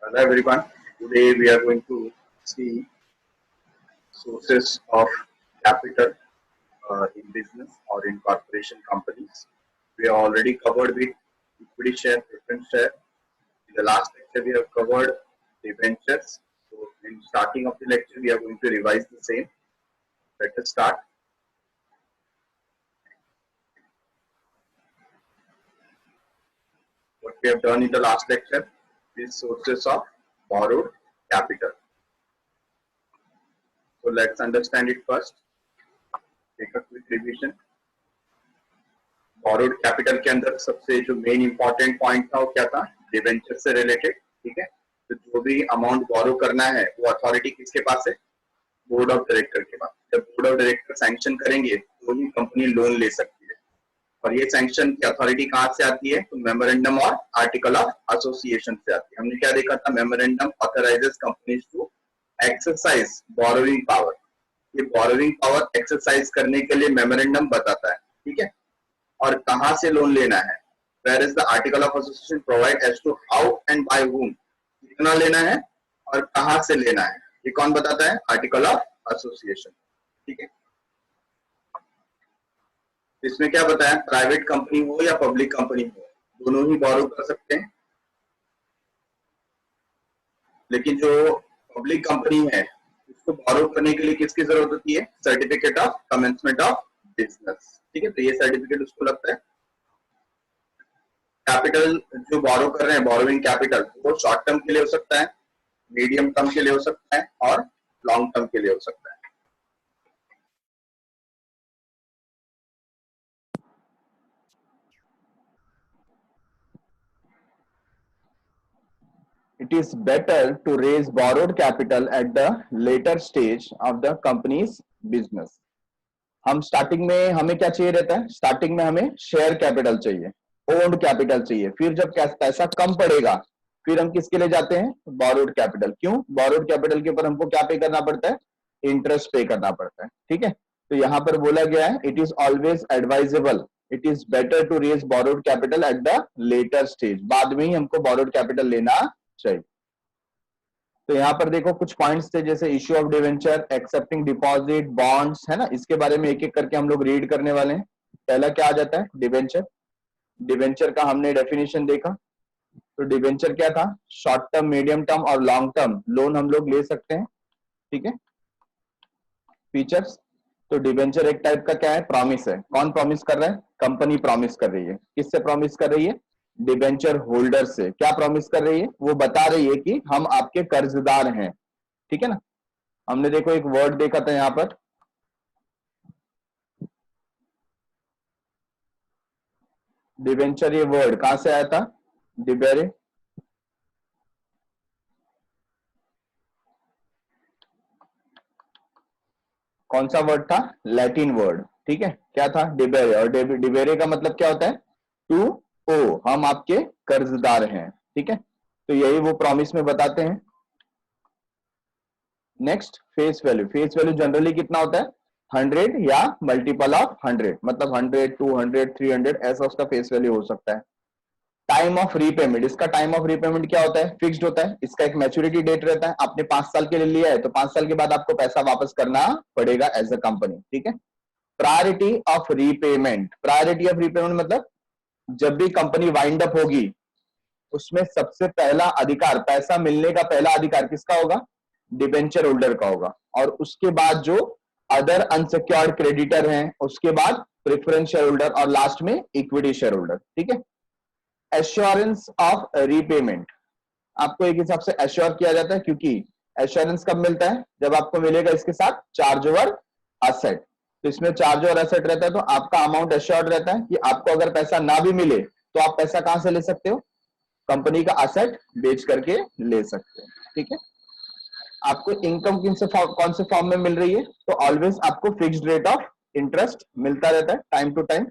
Hello everyone. Today we are going to see sources of capital in business or in corporation companies. We have already covered with equity share, preference share. In the last lecture we have covered debentures. So in starting of the lecture we are going to revise the same. Let us start. What we have done in the last lecture is sources of borrowed capital. So let's understand it first. Take a quick revision. Borrowed capital के अंदर सबसे जो main important point था वो क्या था? Debenture से related. ठीक है, तो जो भी अमाउंट बोरो करना है वो अथॉरिटी किसके पास है? बोर्ड ऑफ डायरेक्टर के पास. जब बोर्ड ऑफ डायरेक्टर सैंक्शन करेंगे तो ही कंपनी लोन ले सकती है. और ये सैंक्शन की अथॉरिटी कहाँ से आती है? तो मेमोरेंडम और आर्टिकल ऑफ एसोसिएशन से आती है. हमने क्या देखा था? Memorandum authorises companies to exercise borrowing power. ये बोरोइंग पावर एक्सरसाइज करने के लिए मेमोरेंडम बताता है. ठीक है, और कहां से लोन लेना है. Where is the article of association provide as to how and by whom, कितना लेना है और कहां से लेना है. ये कौन बताता है? Article of association. ठीक है, इसमें क्या बताया? प्राइवेट कंपनी हो या पब्लिक कंपनी हो, दोनों ही बोरो कर सकते हैं. लेकिन जो पब्लिक कंपनी है उसको बोरो करने के लिए किसकी जरूरत होती है? Certificate of commencement of business. ठीक है, तो ये सर्टिफिकेट उसको लगता है. कैपिटल जो बोरो कर रहे हैं, बोरोइंग कैपिटल, वो शॉर्ट टर्म के लिए हो सकता है, मीडियम टर्म के लिए हो सकता है और लॉन्ग टर्म के लिए हो सकता है. It is better to raise borrowed capital at the later stage of the company's business. हम स्टार्टिंग में हमें क्या चाहिए रहता है? स्टार्टिंग में हमें शेयर कैपिटल चाहिए, ओन्ड कैपिटल चाहिए. फिर जब पैसा कम पड़ेगा फिर हम किसके लिए जाते हैं? Borrowed capital. क्यों? बोरोड कैपिटल के ऊपर हमको क्या पे करना पड़ता है? इंटरेस्ट पे करना पड़ता है. ठीक है, तो यहाँ पर बोला गया है it is always advisable, it is better to raise borrowed capital at the later stage. बाद में ही हमको बोरोड कैपिटल लेना चाहिए. तो यहाँ पर देखो कुछ पॉइंट्स थे, जैसे issue of debenture, accepting deposit, bonds, है ना. इसके बारे में एक एक करके हम लोग रीड करने वाले हैं. पहला क्या आ जाता है? डिवेंचर. डिवेंचर का हमने डेफिनेशन देखा. तो डिवेंचर क्या था? शॉर्ट टर्म, मीडियम टर्म और लॉन्ग टर्म लोन हम लोग ले सकते हैं. ठीक है, फीचर्स. तो डिवेंचर एक टाइप का क्या है? प्रॉमिस है. कौन प्रॉमिस कर रहा है? कंपनी प्रॉमिस कर रही है. किससे प्रॉमिस कर रही है? डिवेंचर होल्डर से. क्या प्रॉमिस कर रही है? वो बता रही है कि हम आपके कर्जदार हैं. ठीक है ना. हमने देखो एक वर्ड देखा था यहां पर, डिवेंचर. ये वर्ड कहां से आया था? डिबेरे. कौन सा वर्ड था? Latin word. ठीक है, क्या था? डिबेरे. और डिबेरे का मतलब क्या होता है? टू ओ, हम आपके कर्जदार हैं. ठीक है, तो यही वो प्रॉमिस में बताते हैं. Next, face value. Face value generally कितना होता है? 100 या मल्टीपल ऑफ 100, मतलब 100, 200, 300 ऐसा उसका फेस वैल्यू हो सकता है. Time of repayment. इसका टाइम ऑफ रीपेमेंट क्या होता है? फिक्स्ड होता है. इसका एक मैच्योरिटी डेट रहता है. आपने 5 साल के लिए लिया है तो 5 साल के बाद आपको पैसा वापस करना पड़ेगा एज अ कंपनी. ठीक है. Priority of repayment. Priority of repayment मतलब जब भी कंपनी वाइंड अप होगी उसमें सबसे पहला अधिकार, पैसा मिलने का पहला अधिकार किसका होगा? डिबेंचर होल्डर का होगा. और उसके बाद जो अदर अनसिक्योर्ड क्रेडिटर हैं, उसके बाद प्रेफरेंस शेयर होल्डर और लास्ट में इक्विटी शेयर होल्डर. ठीक है. Assurance of repayment. आपको एक हिसाब से एश्योर किया जाता है, क्योंकि एश्योरेंस कब मिलता है? जब आपको मिलेगा इसके साथ चार्ज ओवर असेट. तो इसमें चार्ज ओवर असेट रहता है तो आपका अमाउंट एश्योर्ड रहता है कि आपको अगर पैसा ना भी मिले तो आप पैसा कहां से ले सकते हो? कंपनी का असेट बेच करके ले सकते हो. ठीक है. आपको इनकम कौन से फॉर्म में मिल रही है? तो ऑलवेज आपको फिक्स्ड रेट ऑफ इंटरेस्ट मिलता रहता है टाइम टू टाइम.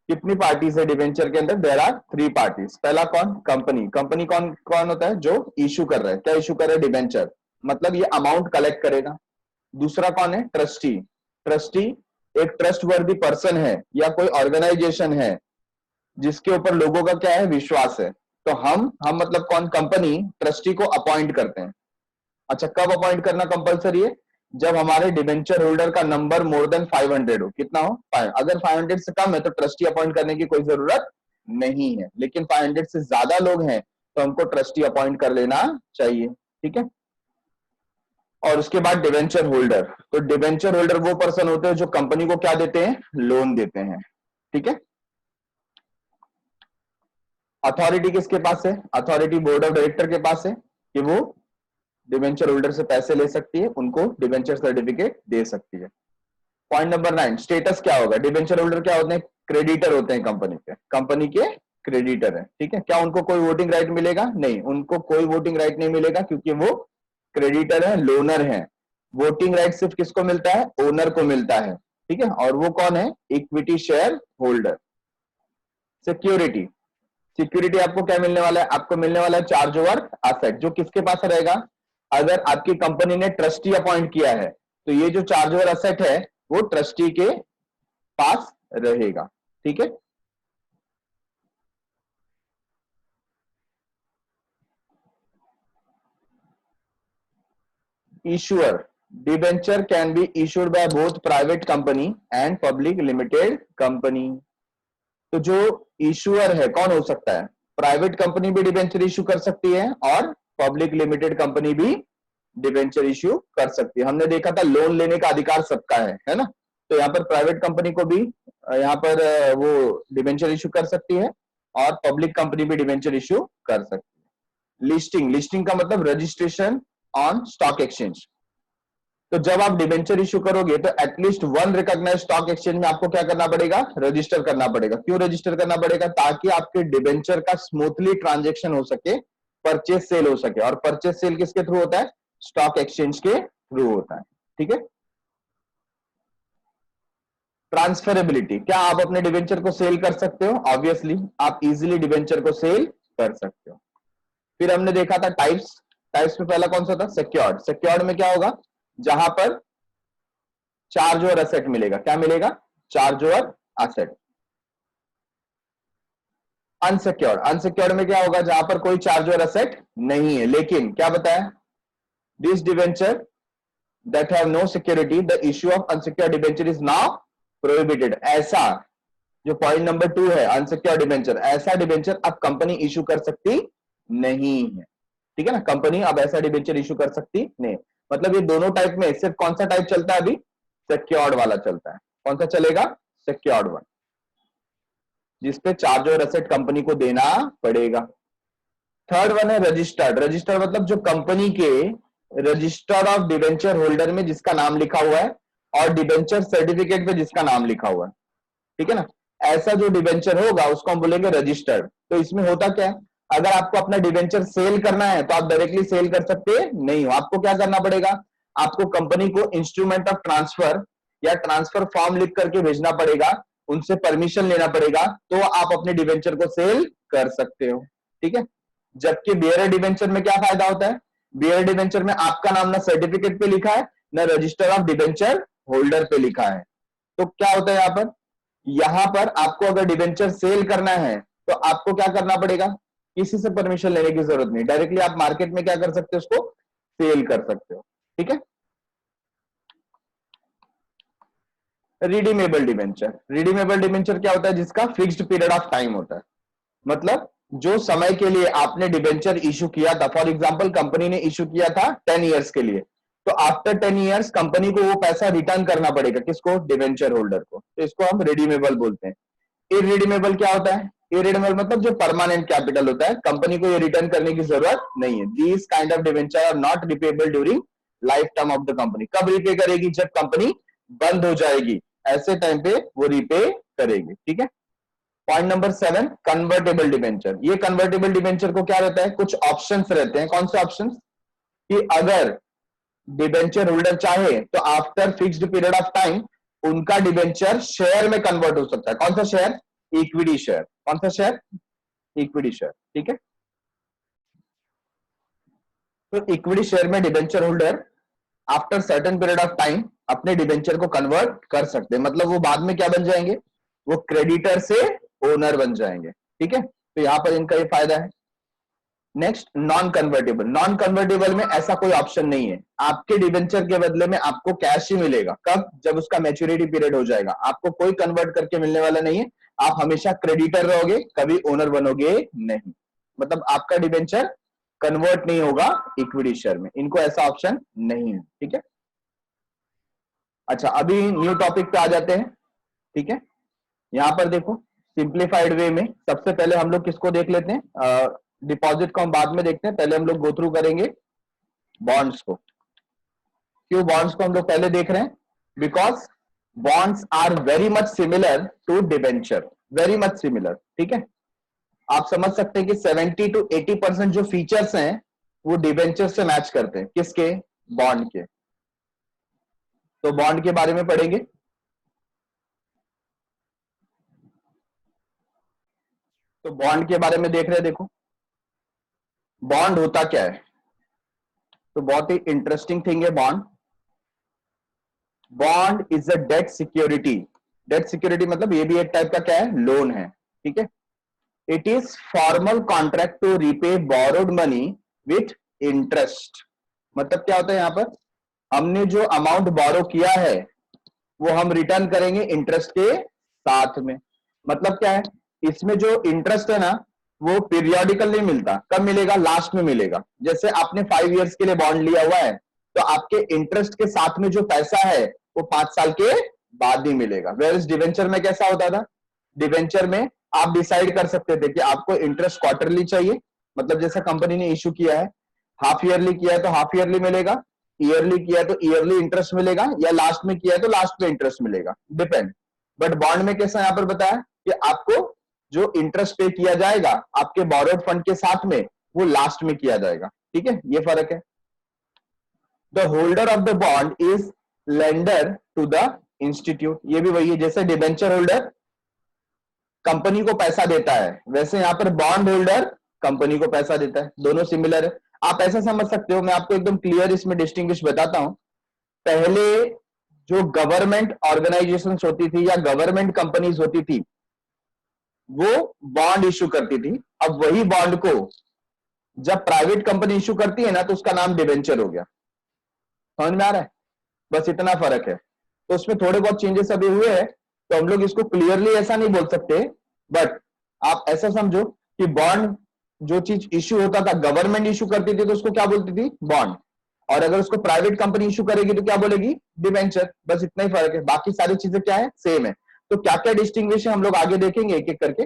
कितनी पार्टीज है डिवेंचर के अंदर? There are 3 parties. पहला कौन? कंपनी. कंपनी कौन कौन होता है? जो इशू कर रहा है. क्या इशू कर रहा है? डिवेंचर, मतलब ये अमाउंट कलेक्ट करेगा. दूसरा कौन है? ट्रस्टी. ट्रस्टी एक ट्रस्टवर्दी पर्सन है या कोई ऑर्गेनाइजेशन है जिसके ऊपर लोगों का क्या है? विश्वास है. तो हम मतलब कौन, कंपनी ट्रस्टी को अपॉइंट करते हैं। अच्छा, कब अपॉइंट करना कंपलसरी है? जब हमारे डिबेंचर होल्डर का नंबर मोर देन 500 हो। कितना हो? 5। अगर 500 से कम है तो ट्रस्टी अपॉइंट करने की कोई जरूरत नहीं है, लेकिन 500 से ज्यादा लोग हैं तो हमको ट्रस्टी अपॉइंट कर लेना चाहिए। ठीक है। और उसके बाद डिबेंचर होल्डर, तो डिबेंचर होल्डर वो पर्सन होते हैं जो कंपनी को क्या देते हैं? लोन देते हैं। ठीक है। अथॉरिटी किसके पास है? अथॉरिटी बोर्ड ऑफ डायरेक्टर के पास है कि वो डिबेंचर होल्डर से पैसे ले सकती है, उनको डिबेंचर सर्टिफिकेट दे सकती है। पॉइंट नंबर 9, स्टेटस क्या होगा? डिबेंचर होल्डर क्या होते हैं? क्रेडिटर होते हैं कंपनी के, कंपनी के क्रेडिटर है। ठीक है। क्या उनको कोई वोटिंग राइट मिलेगा? नहीं, उनको कोई वोटिंग राइट नहीं मिलेगा, क्योंकि वो क्रेडिटर है, लोनर है। वोटिंग राइट सिर्फ किसको मिलता है? ओनर को मिलता है। ठीक है। और वो कौन है? Equity share holder. Security, security आपको क्या मिलने वाला है? आपको मिलने वाला है चार्ज ओवर एसेट, जो किसके पास रहेगा? अगर आपकी कंपनी ने ट्रस्टी अपॉइंट किया है तो ये जो चार्ज ओवर एसेट है वो ट्रस्टी के पास रहेगा। ठीक है। Issuer, debenture can be issued by both private company and public limited company. तो जो इशूअर है कौन हो सकता है? प्राइवेट कंपनी भी डिबेंचर इशू कर सकती है और पब्लिक लिमिटेड कंपनी भी डिबेंचर इशू कर सकती है। हमने देखा था लोन लेने का अधिकार सबका है ना? तो यहाँ पर प्राइवेट कंपनी को भी यहाँ पर वो डिबेंचर इशू कर सकती है और पब्लिक कंपनी भी डिबेंचर इशू कर सकती है। लिस्टिंग, लिस्टिंग का मतलब रजिस्ट्रेशन ऑन स्टॉक एक्सचेंज। तो जब आप डिबेंचर इशू करोगे तो at least one recognised stock exchange में आपको क्या करना पड़ेगा? रजिस्टर करना पड़ेगा। क्यों रजिस्टर करना पड़ेगा? ताकि आपके डिबेंचर का स्मूथली ट्रांजैक्शन हो सके, परचेज सेल हो सके। और परचेज सेल किसके थ्रू होता है? स्टॉक एक्सचेंज के थ्रू होता है। ठीक है। ट्रांसफरेबिलिटी, क्या आप अपने डिबेंचर को सेल कर सकते हो? ऑब्वियसली आप इजीली डिबेंचर को सेल कर सकते हो। फिर हमने देखा था टाइप्स, टाइप्स में पहला कौन सा था? सिक्योर्ड। सिक्योर्ड में क्या होगा? जहां पर चार्ज और एसेट मिलेगा। क्या मिलेगा? चार्ज और एसेट। अनसिक्योर्ड, अनसिक्योर्ड में क्या होगा? जहां पर कोई चार्ज और एसेट नहीं है। लेकिन क्या बताया? This debenture that have no security, the issue of unsecured debenture is now prohibited. ऐसा जो पॉइंट नंबर 2 है, अनसिक्योर्ड डिवेंचर, ऐसा डिवेंचर अब कंपनी इशू कर सकती नहीं है। ठीक है ना? कंपनी अब ऐसा डिवेंचर इशू कर सकती नहीं। मतलब ये दोनों टाइप में सिर्फ कौन सा टाइप चलता है अभी? सिक्योर्ड वाला चलता है। कौन सा चलेगा? सिक्योर्ड वन, जिसपे चार्ज और एसेट कंपनी को देना पड़ेगा। थर्ड वन है रजिस्टर्ड। रजिस्टर्ड मतलब जो कंपनी के रजिस्टर ऑफ डिबेंचर होल्डर में जिसका नाम लिखा हुआ है और डिबेंचर सर्टिफिकेट पे जिसका नाम लिखा हुआ है। ठीक है ना? ऐसा जो डिबेंचर होगा उसको हम बोलेंगे रजिस्टर्ड। तो इसमें होता क्या है? अगर आपको अपना डिबेंचर सेल करना है तो आप डायरेक्टली सेल कर सकते नहीं हो। आपको क्या करना पड़ेगा? आपको कंपनी को इंस्ट्रूमेंट ऑफ ट्रांसफर या ट्रांसफर फॉर्म लिख करके भेजना पड़ेगा, उनसे परमिशन लेना पड़ेगा, तो आप अपने डिबेंचर को सेल कर सकते हो। ठीक है। जबकि बेयर डिबेंचर में क्या फायदा होता है? बेयर डिबेंचर में आपका नाम ना सर्टिफिकेट पे लिखा है ना रजिस्टर ऑफ डिबेंचर होल्डर पे लिखा है। तो क्या होता है यहां पर आपको अगर डिबेंचर सेल करना है तो आपको क्या करना पड़ेगा? किसी से परमिशन लेने की जरूरत नहीं, डायरेक्टली आप मार्केट में क्या कर सकते हो? उसको सेल कर सकते हो। ठीक है। रिडीमेबल डिबेंचर, रिडीमेबल डिबेंचर क्या होता है? जिसका फिक्स्ड पीरियड ऑफ टाइम होता है। मतलब जो समय के लिए आपने डिबेंचर इशू किया था, फॉर एग्जांपल कंपनी ने इशू किया था 10 इयर्स के लिए, तो आफ्टर 10 इयर्स कंपनी को वो पैसा रिटर्न करना पड़ेगा। किसको? डिबेंचर होल्डर को। तो इसको हम रिडीमेबल बोलते हैं। इरिडीमेबल क्या होता है? इरिडीमेबबल मतलब जो परमानेंट कैपिटल होता है, कंपनी को ये रिटर्न करने की जरूरत नहीं है। These kind of debenture are not repayable during life time of the company. कब रिपे करेगी? जब कंपनी बंद हो जाएगी, ऐसे टाइम पे वो रिपे करेगी। ठीक है। Point number 7, convertible debenture. ये कन्वर्टेबल डिबेंचर को क्या रहता है? कुछ ऑप्शंस रहते हैं। कौन से ऑप्शंस? कि अगर डिबेंचर होल्डर चाहे तो after fixed period of time उनका डिबेंचर शेयर में कन्वर्ट हो सकता है। कौन सा शेयर? Equity share. कौन सा शेयर? Equity share. ठीक है। तो इक्विटी शेयर में debenture holder after certain period of time अपने डिबेंचर को कन्वर्ट कर सकते हैं। मतलब वो बाद में क्या बन जाएंगे? वो क्रेडिटर से ओनर बन जाएंगे। ठीक है। तो यहां पर इनका ये फायदा है। Next non convertible, non convertible में ऐसा कोई ऑप्शन नहीं है, आपके डिबेंचर के बदले में आपको कैश ही मिलेगा। कब? जब उसका मैच्योरिटी पीरियड हो जाएगा, आपको कोई कन्वर्ट करके मिलने वाला नहीं है, आप हमेशा क्रेडिटर रहोगे, कभी ओनर बनोगे नहीं। मतलब आपका डिबेंचर कन्वर्ट नहीं होगा इक्विटी शेयर में, इनको ऐसा ऑप्शन नहीं है, ठीक है। अच्छा, अभी न्यू टॉपिक पे आ जाते हैं, ठीक है। यहां पर देखो सिंप्लीफाइड वे में सबसे पहले हम लोग किसको देख लेते हैं, डिपॉजिट को हम बाद में देखते हैं, पहले हम लोग गो थ्रू करेंगे बॉन्ड्स को। क्यों बॉन्ड्स को हम लोग पहले देख रहे हैं? Because bonds are very much similar to debenture, very much similar, ठीक है। आप समझ सकते हैं कि 70 to 80% जो फीचर्स हैं वो डिबेंचर से मैच करते हैं, किसके? बॉन्ड के। तो बॉन्ड के बारे में पढ़ेंगे। तो बॉन्ड के बारे में देख रहे हैं, देखो बॉन्ड होता क्या है, तो बहुत ही इंटरेस्टिंग थिंग है bond. Bond is a debt security, debt security मतलब ये भी एक टाइप का क्या है? लोन है, ठीक है। It is formal contract to repay borrowed money with interest. मतलब क्या होता है यहाँ पर? हमने जो अमाउंट बोरो किया है वो हम रिटर्न करेंगे इंटरेस्ट के साथ में। मतलब क्या है? इसमें जो इंटरेस्ट है ना वो पीरियोडिकल नहीं मिलता, कब मिलेगा? लास्ट में मिलेगा। जैसे आपने 5 इयर्स के लिए बॉन्ड लिया हुआ है तो आपके इंटरेस्ट के साथ में जो पैसा है वो 5 साल के बाद ही मिलेगा। वेयर डिवेंचर में कैसा होता था? डिवेंचर में आप डिसाइड कर सकते थे कि आपको इंटरेस्ट क्वार्टरली चाहिए, मतलब जैसा कंपनी ने इशू किया है, हाफ ईयरली किया है तो हाफ ईयरली मिलेगा, ईयरली किया है तो ईयरली इंटरेस्ट मिलेगा, या लास्ट में किया है तो लास्ट में इंटरेस्ट मिलेगा, डिपेंड। बट बॉन्ड में कैसा यहां पर बताया कि आपको जो इंटरेस्ट पे किया जाएगा आपके बोरोड फंड के साथ में वो लास्ट में किया जाएगा, ठीक है, ये फर्क है। The holder of the bond is lender to the institute, ये भी वही है, जैसे डिबेंचर होल्डर कंपनी को पैसा देता है वैसे यहां पर बॉन्ड होल्डर कंपनी को पैसा देता है, दोनों सिमिलर है। आप ऐसा समझ सकते हो, मैं आपको एकदम क्लियर इसमें डिस्टिंग्विश बताता हूं। पहले जो गवर्नमेंट ऑर्गेनाइजेशंस होती थी या गवर्नमेंट कंपनीज होती थी वो बॉन्ड इशू करती थी, अब वही बॉन्ड को जब प्राइवेट कंपनी इशू करती है ना तो उसका नाम डिबेंचर हो गया। समझ में आ रहा है? बस इतना फर्क है। तो उसमें थोड़े बहुत चेंजेस अभी हुए हैं, तो हम लोग इसको क्लियरली ऐसा नहीं बोल सकते, बट आप ऐसा समझो कि बॉन्ड जो चीज इशू होता था, गवर्नमेंट इशू करती थी तो उसको क्या बोलती थी? बॉन्ड। और अगर उसको प्राइवेट कंपनी इशू करेगी तो क्या बोलेगी? डिबेंचर। बस इतना ही फर्क है, बाकी सारी चीजें क्या है? सेम है। तो क्या क्या डिस्टिंग्विश है हम लोग आगे देखेंगे एक एक करके।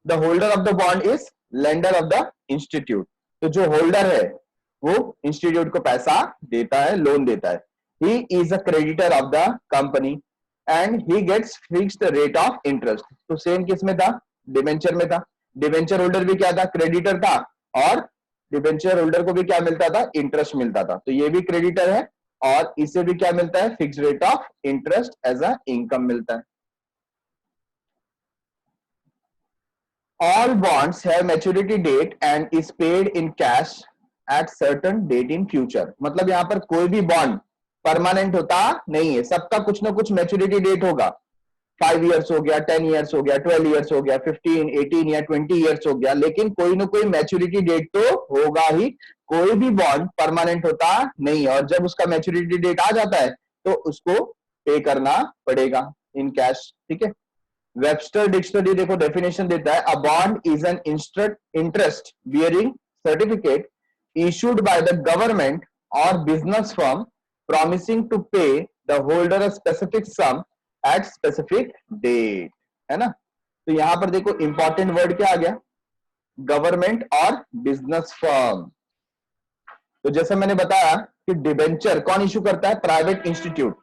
The holder of the bond is lender of the institute, तो जो होल्डर है वो इंस्टीट्यूट को पैसा देता है, लोन देता है। He is a creditor of the company and he gets fixed rate of interest. तो सेम किस में था? डिबेंचर में था। डिबेंचर होल्डर भी क्या था? क्रेडिटर था, और डिबेंचर होल्डर को भी क्या मिलता था? इंटरेस्ट मिलता था। तो ये भी क्रेडिटर है और इसे भी क्या मिलता है? Fix rate of interest as a income मिलता है। All bonds have maturity date and is paid in cash at certain date in future। मतलब यहां पर कोई भी बॉन्ड परमानेंट होता नहीं है, सबका कुछ ना कुछ मैच्योरिटी डेट होगा। 5 इयर्स हो गया, 10 इयर्स हो गया, 12 इयर्स हो गया, 15, 18 या 20 इयर्स हो गया, लेकिन कोई ना कोई मैच्योरिटी डेट तो होगा ही। कोई भी बॉन्ड परमानेंट होता नहीं है, और जब उसका मैच्योरिटी डेट आ जाता है तो उसको पे करना पड़ेगा इन कैश, ठीक है। वेबस्टर डिक्शनरी देखो डेफिनेशन देता है, a bond is an interest bearing certificate issued by the government or business firm promising to pay the holder a specific sum at specific date, है ना। तो यहां पर देखो इंपॉर्टेंट वर्ड क्या आ गया? Government or business firm. तो जैसे मैंने बताया कि डिबेंचर कौन इशू करता है? प्राइवेट इंस्टीट्यूट,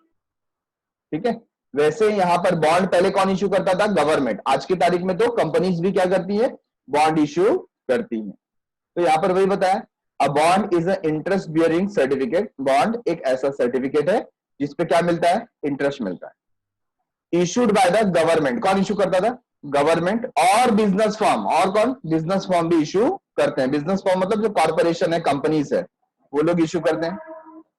ठीक है। वैसे यहां पर बॉन्ड पहले कौन इशू करता था? गवर्नमेंट। आज की तारीख में तो कंपनीज भी क्या करती है? बॉन्ड इशू करती है। तो यहां पर वही बताया, अ bond is a interest bearing certificate. Bond एक ऐसा सर्टिफिकेट है जिसपे क्या मिलता है? इंटरेस्ट मिलता है। इशूड बाय द गवर्नमेंट, कौन इशू करता था? Government or business firm. और कौन? बिजनेस फर्म भी इशू करते हैं। बिजनेस फर्म मतलब जो कॉर्पोरेशन है, कंपनीज है, वो लोग इशू करते हैं।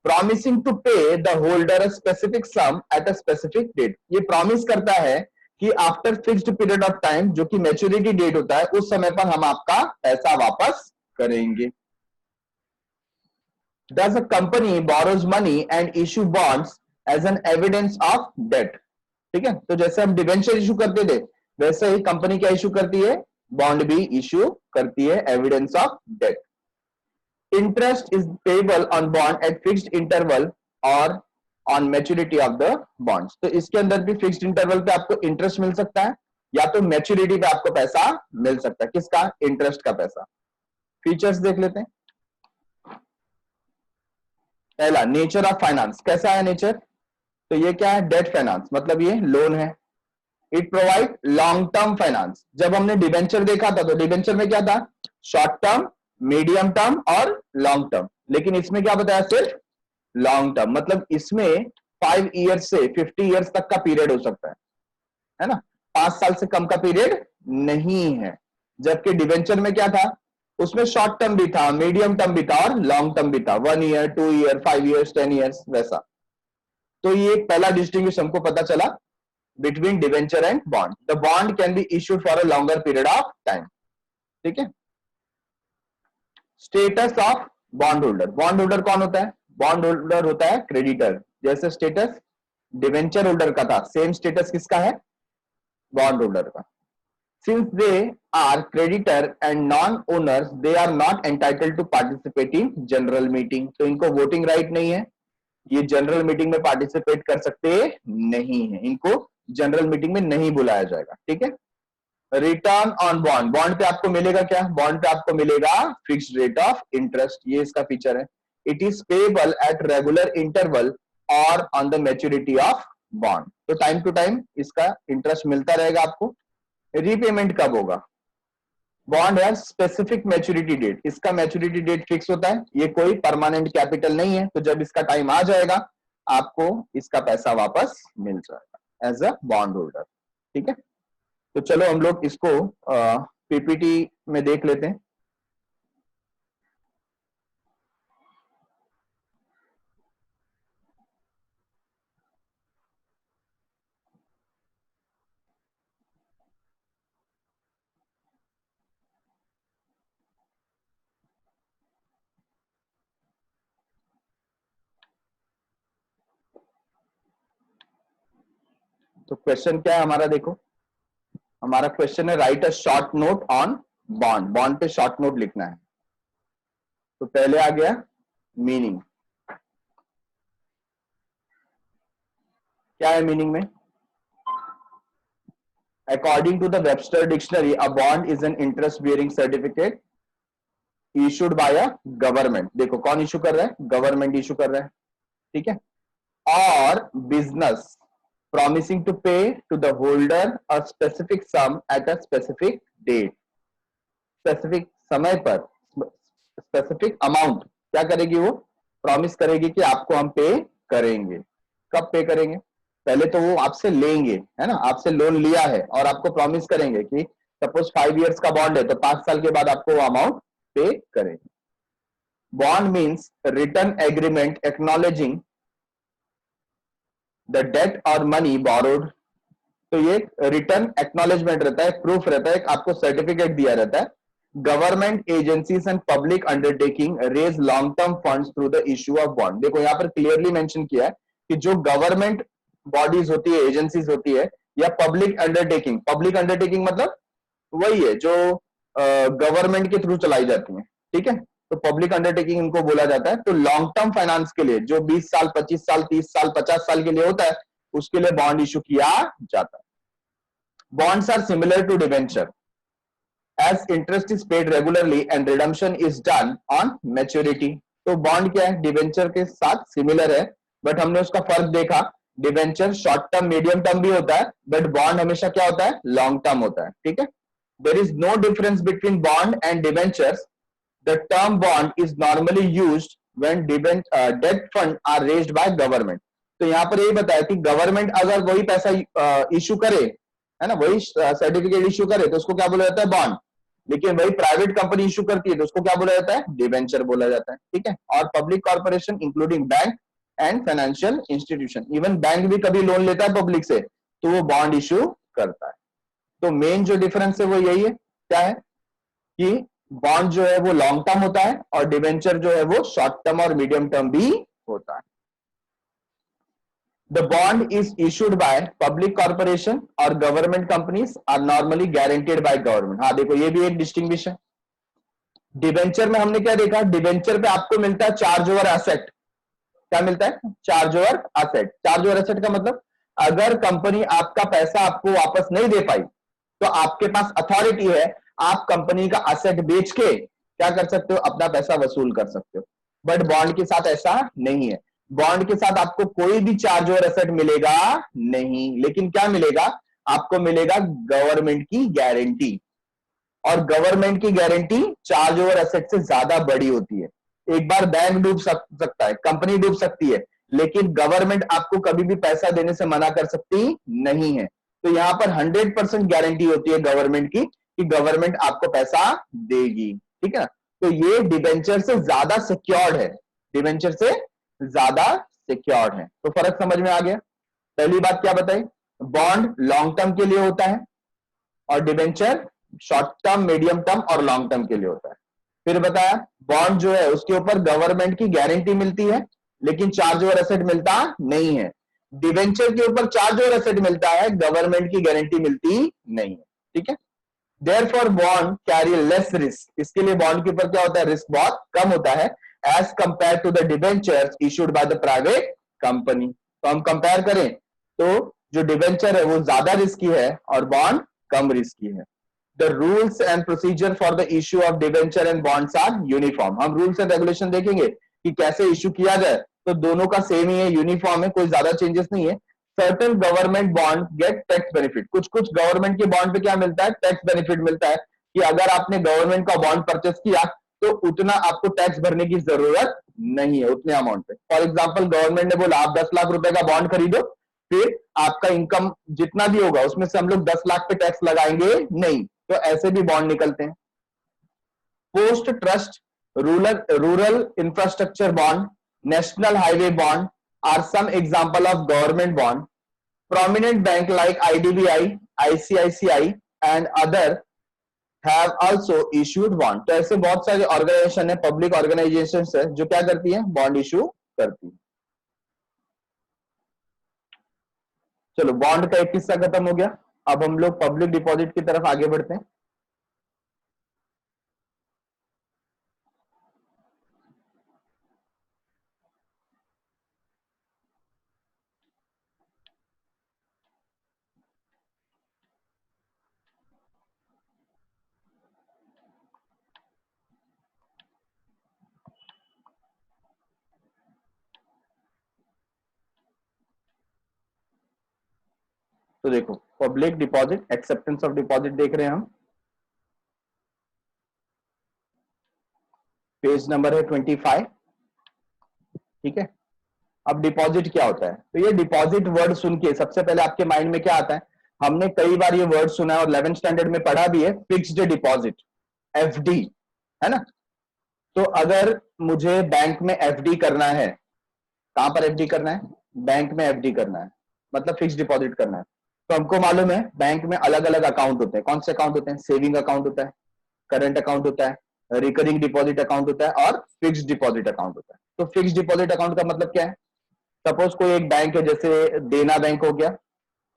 Promising to pay the holder a specific sum at a specific date, ये प्रॉमिस करता है कि after fixed period of time, जो कि मैच्योरिटी डेट होता है, उस समय पर हम आपका पैसा वापस करेंगे। Does a company borrows money and issue bonds as an evidence of debt? ठीक है, तो जैसे हम डिवेंचर इशू करते थे वैसे ही कंपनी क्या इशू करती है, बॉन्ड भी इशू करती है, evidence of debt. Interest is payable on bond at fixed interval और on maturity of the bonds. तो इसके अंदर भी फिक्स्ड इंटरवल पे आपको इंटरेस्ट मिल सकता है या तो मैच्योरिटी पे आपको पैसा मिल सकता है। किसका? इंटरेस्ट का पैसा। फीचर्स देख लेते हैं। पहला, नेचर ऑफ फाइनेंस। कैसा है नेचर? तो ये क्या है? डेट फाइनेंस, मतलब ये लोन है। It provide long term finance. जब हमने डिबेंचर देखा था तो डिबेंचर में क्या था? शॉर्ट टर्म, मीडियम टर्म और लॉन्ग टर्म। लेकिन इसमें क्या बताया? सिर्फ लॉन्ग टर्म, मतलब इसमें 5 ईयर्स से 50 ईयर्स तक का पीरियड हो सकता है ना? 5 साल से कम का पीरियड नहीं है। जबकि डिबेंचर में क्या था? उसमें शॉर्ट टर्म भी था, मीडियम टर्म भी था और लॉन्ग टर्म भी था। 1 ईयर, 2 ईयर, 5 ईयर्स, 10 ईयर्स, वैसा। तो ये पहला डिस्टिंग्विश हमको पता चला between debenture and bond. The bond can be issued for a longer period of time. ठीक है। Status of bond holder. Bond holder कौन होता है? बॉन्ड होल्डर होता है क्रेडिटर। जैसे स्टेटस डिबेंचर होल्डर का था, सेम स्टेटस किसका है? बॉन्ड होल्डर का। Since they are creditor and non-owners, they are not entitled to participate in general meeting. तो इनको वोटिंग राइट नहीं है, ये जनरल मीटिंग में पार्टिसिपेट कर सकते नहीं है, इनको जनरल मीटिंग में नहीं बुलाया जाएगा। ठीक है। Return on bond. बॉन्ड पे आपको मिलेगा क्या? बॉन्ड पे आपको मिलेगा फिक्स्ड रेट ऑफ इंटरेस्ट, ये इसका फीचर है। It is payable at regular interval और on the maturity of bond. तो टाइम टू टाइम इसका इंटरेस्ट मिलता रहेगा आपको। रीपेमेंट कब होगा? बॉन्ड है स्पेसिफिक मैच्योरिटी डेट, इसका मैच्योरिटी डेट फिक्स होता है, ये कोई परमानेंट कैपिटल नहीं है। तो जब इसका टाइम आ जाएगा आपको इसका पैसा वापस मिल जाएगा एज अ बॉन्ड होल्डर। ठीक है। तो चलो हम लोग इसको पीपीटी में देख लेते हैं। तो क्वेश्चन क्या है हमारा? देखो, हमारा क्वेश्चन है right a short note on bond. Bond पे शॉर्ट नोट लिखना है। तो पहले आ गया मीनिंग। क्या है मीनिंग में? According to the Webster dictionary, a bond is an interest bearing certificate issued by a government. देखो कौन इशू कर रहा है? गवर्नमेंट इशू कर रहा है। ठीक है। और business promising to pay to the holder a specific sum at a specific date। Specific समय पर स्पेसिफिक अमाउंट क्या करेगी? वो प्रॉमिस करेगी कि आपको हम पे करेंगे। कब पे करेंगे? पहले तो वो आपसे लेंगे, है ना? आपसे लोन लिया है और आपको प्रॉमिस करेंगे कि सपोज 5 इयर्स का बॉन्ड है तो 5 साल के बाद आपको वो अमाउंट पे करेंगे। Bond means return agreement acknowledging the debt or money borrowed. तो ये रिटर्न एक्नॉलेजमेंट रहता है, प्रूफ रहता है, आपको सर्टिफिकेट दिया रहता है। Government agencies and public undertaking raise long term funds through the issue of bond. देखो यहाँ पर क्लियरली मेंशन किया है कि जो गवर्नमेंट बॉडीज होती है, एजेंसीज होती है या पब्लिक अंडरटेकिंग, पब्लिक अंडरटेकिंग मतलब वही है जो गवर्नमेंट के थ्रू चलाई जाती है। ठीक है। तो पब्लिक अंडरटेकिंग इनको बोला जाता है। तो लॉन्ग टर्म फाइनेंस के लिए जो 20 साल, 25 साल, 30 साल, 50 साल के लिए होता है उसके लिए बॉन्ड इशू किया जाता है। Bonds are similar to debenture as interest is paid regularly and redemption is done on maturity। तो बॉन्ड क्या है? डिबेंचर के साथ सिमिलर है, बट हमने उसका फर्क देखा। Debenture short term, medium term भी होता है, बट बॉन्ड हमेशा क्या होता है? लॉन्ग टर्म होता है। ठीक है। There is no difference between bond and debentures. The term bond is normally used when debt fund are raised by government. तो यहाँ पर यही बताया कि गवर्नमेंट अगर वही पैसा इशू करे, है ना, वही सर्टिफिकेट इशू करे तो उसको क्या बोला जाता है? बॉन्ड। लेकिन वही प्राइवेट कंपनी इशू करती है तो उसको क्या बोला जाता है? डिबेंचर बोला जाता है। ठीक है। और public corporation including bank and financial institution, even bank भी कभी लोन लेता है पब्लिक से तो वो बॉन्ड इशू करता है। तो मेन जो डिफरेंस है वो यही है। क्या है? कि बॉन्ड जो है वो लॉन्ग टर्म होता है और डिवेंचर जो है वो शॉर्ट टर्म और मीडियम टर्म भी होता है. The bond is issued by public corporation or government companies are normally guaranteed by government. हाँ देखो ये भी एक डिस्टिंग्विश है. डिवेंचर में हमने क्या देखा, डिवेंचर पे आपको मिलता है चार्ज ओवर एसेट. क्या मिलता है? Charge over asset. Charge over asset का मतलब अगर कंपनी आपका पैसा आपको वापस नहीं दे पाई तो आपके पास अथॉरिटी है, आप कंपनी का एसेट बेच के क्या कर सकते हो, अपना पैसा वसूल कर सकते हो. बट बॉन्ड के साथ ऐसा नहीं है. बॉन्ड के साथ आपको कोई भी चार्ज ओवर एसेट मिलेगा नहीं, लेकिन क्या मिलेगा, आपको मिलेगा गवर्नमेंट की गारंटी. और गवर्नमेंट की गारंटी चार्ज ओवर एसेट से ज्यादा बड़ी होती है. एक बार बैंक डूब सकता है, कंपनी डूब सकती है, लेकिन गवर्नमेंट आपको कभी भी पैसा देने से मना कर सकती नहीं है. तो यहां पर 100% गारंटी होती है गवर्नमेंट की कि गवर्नमेंट आपको पैसा देगी. ठीक है ना. तो ये डिबेंचर से ज्यादा सिक्योर्ड है, डिबेंचर से ज्यादा सिक्योर्ड है. तो फर्क समझ में आ गया. पहली बात क्या बताई, बॉन्ड लॉन्ग टर्म के लिए होता है और debenture short term, medium term और लॉन्ग टर्म के लिए होता है. फिर बताया बॉन्ड जो है उसके ऊपर गवर्नमेंट की गारंटी मिलती है लेकिन चार्ज ओवर एसेट मिलता नहीं है. डिवेंचर के ऊपर चार्ज ओवर एसेट मिलता है, गवर्नमेंट की गारंटी मिलती नहीं है. ठीक है. Therefore bond carry less risk. इसके लिए बॉन्ड के ऊपर क्या होता है, रिस्क बहुत कम होता है as compare to the debentures issued by the private company. तो हम कंपेयर करें तो जो डिवेंचर है वो ज्यादा रिस्की है और बॉन्ड कम रिस्की है. The rules and procedure for the issue of debenture and bonds are uniform. हम रूल्स एंड रेगुलेशन देखेंगे कि कैसे इशू किया जाए, तो दोनों का सेम ही है, यूनिफॉर्म है, कोई ज्यादा चेंजेस नहीं है. Certain government bond get tax benefit. कुछ कुछ गवर्नमेंट के बॉन्ड पे क्या मिलता है, टैक्स बेनिफिट मिलता है कि अगर आपने गवर्नमेंट का बॉन्ड परचेस किया तो उतना आपको टैक्स भरने की जरूरत नहीं है उतने अमाउंट पे. फॉर एग्जाम्पल गवर्नमेंट ने बोला आप 10 लाख रुपए का बॉन्ड खरीदो, फिर आपका इनकम जितना भी होगा उसमें से हम लोग 10 लाख पे टैक्स लगाएंगे नहीं, तो ऐसे भी बॉन्ड निकलते हैं. Post trust, rural infrastructure bond, national highway bond are some example of government bond. Prominent bank like IDBI, ICICI and other have also issued bond. तो ऐसे बहुत सारे ऑर्गेनाइजेशन है, पब्लिक ऑर्गेनाइजेशन है जो क्या करती है, बॉन्ड इशू करती है. चलो बॉन्ड का एक किस्सा खत्म हो गया. अब हम लोग पब्लिक डिपॉजिट की तरफ आगे बढ़ते हैं. तो देखो public deposit, acceptance of deposit देख रहे हैं हम. पेज नंबर है 25. ठीक है. अब डिपॉजिट क्या होता है, तो ये डिपॉजिट वर्ड सुन के सबसे पहले आपके माइंड में क्या आता है, हमने कई बार ये वर्ड सुना है और 11th स्टैंडर्ड में पढ़ा भी है, फिक्स्ड डिपॉजिट, एफडी, है ना. तो अगर मुझे बैंक में एफडी करना है, कहां पर एफडी करना है, बैंक में एफडी करना है, मतलब फिक्स्ड डिपॉजिट करना है, तो हमको मालूम है बैंक में अलग अलग अकाउंट होते हैं. कौन से अकाउंट होते हैं, सेविंग अकाउंट होता है, करंट अकाउंट होता है, रिकरिंग डिपॉजिट अकाउंट होता है और फिक्स्ड डिपॉजिट अकाउंट होता है. तो फिक्स्ड डिपॉजिट अकाउंट का मतलब क्या है, सपोज कोई एक बैंक है, जैसे देना बैंक हो गया,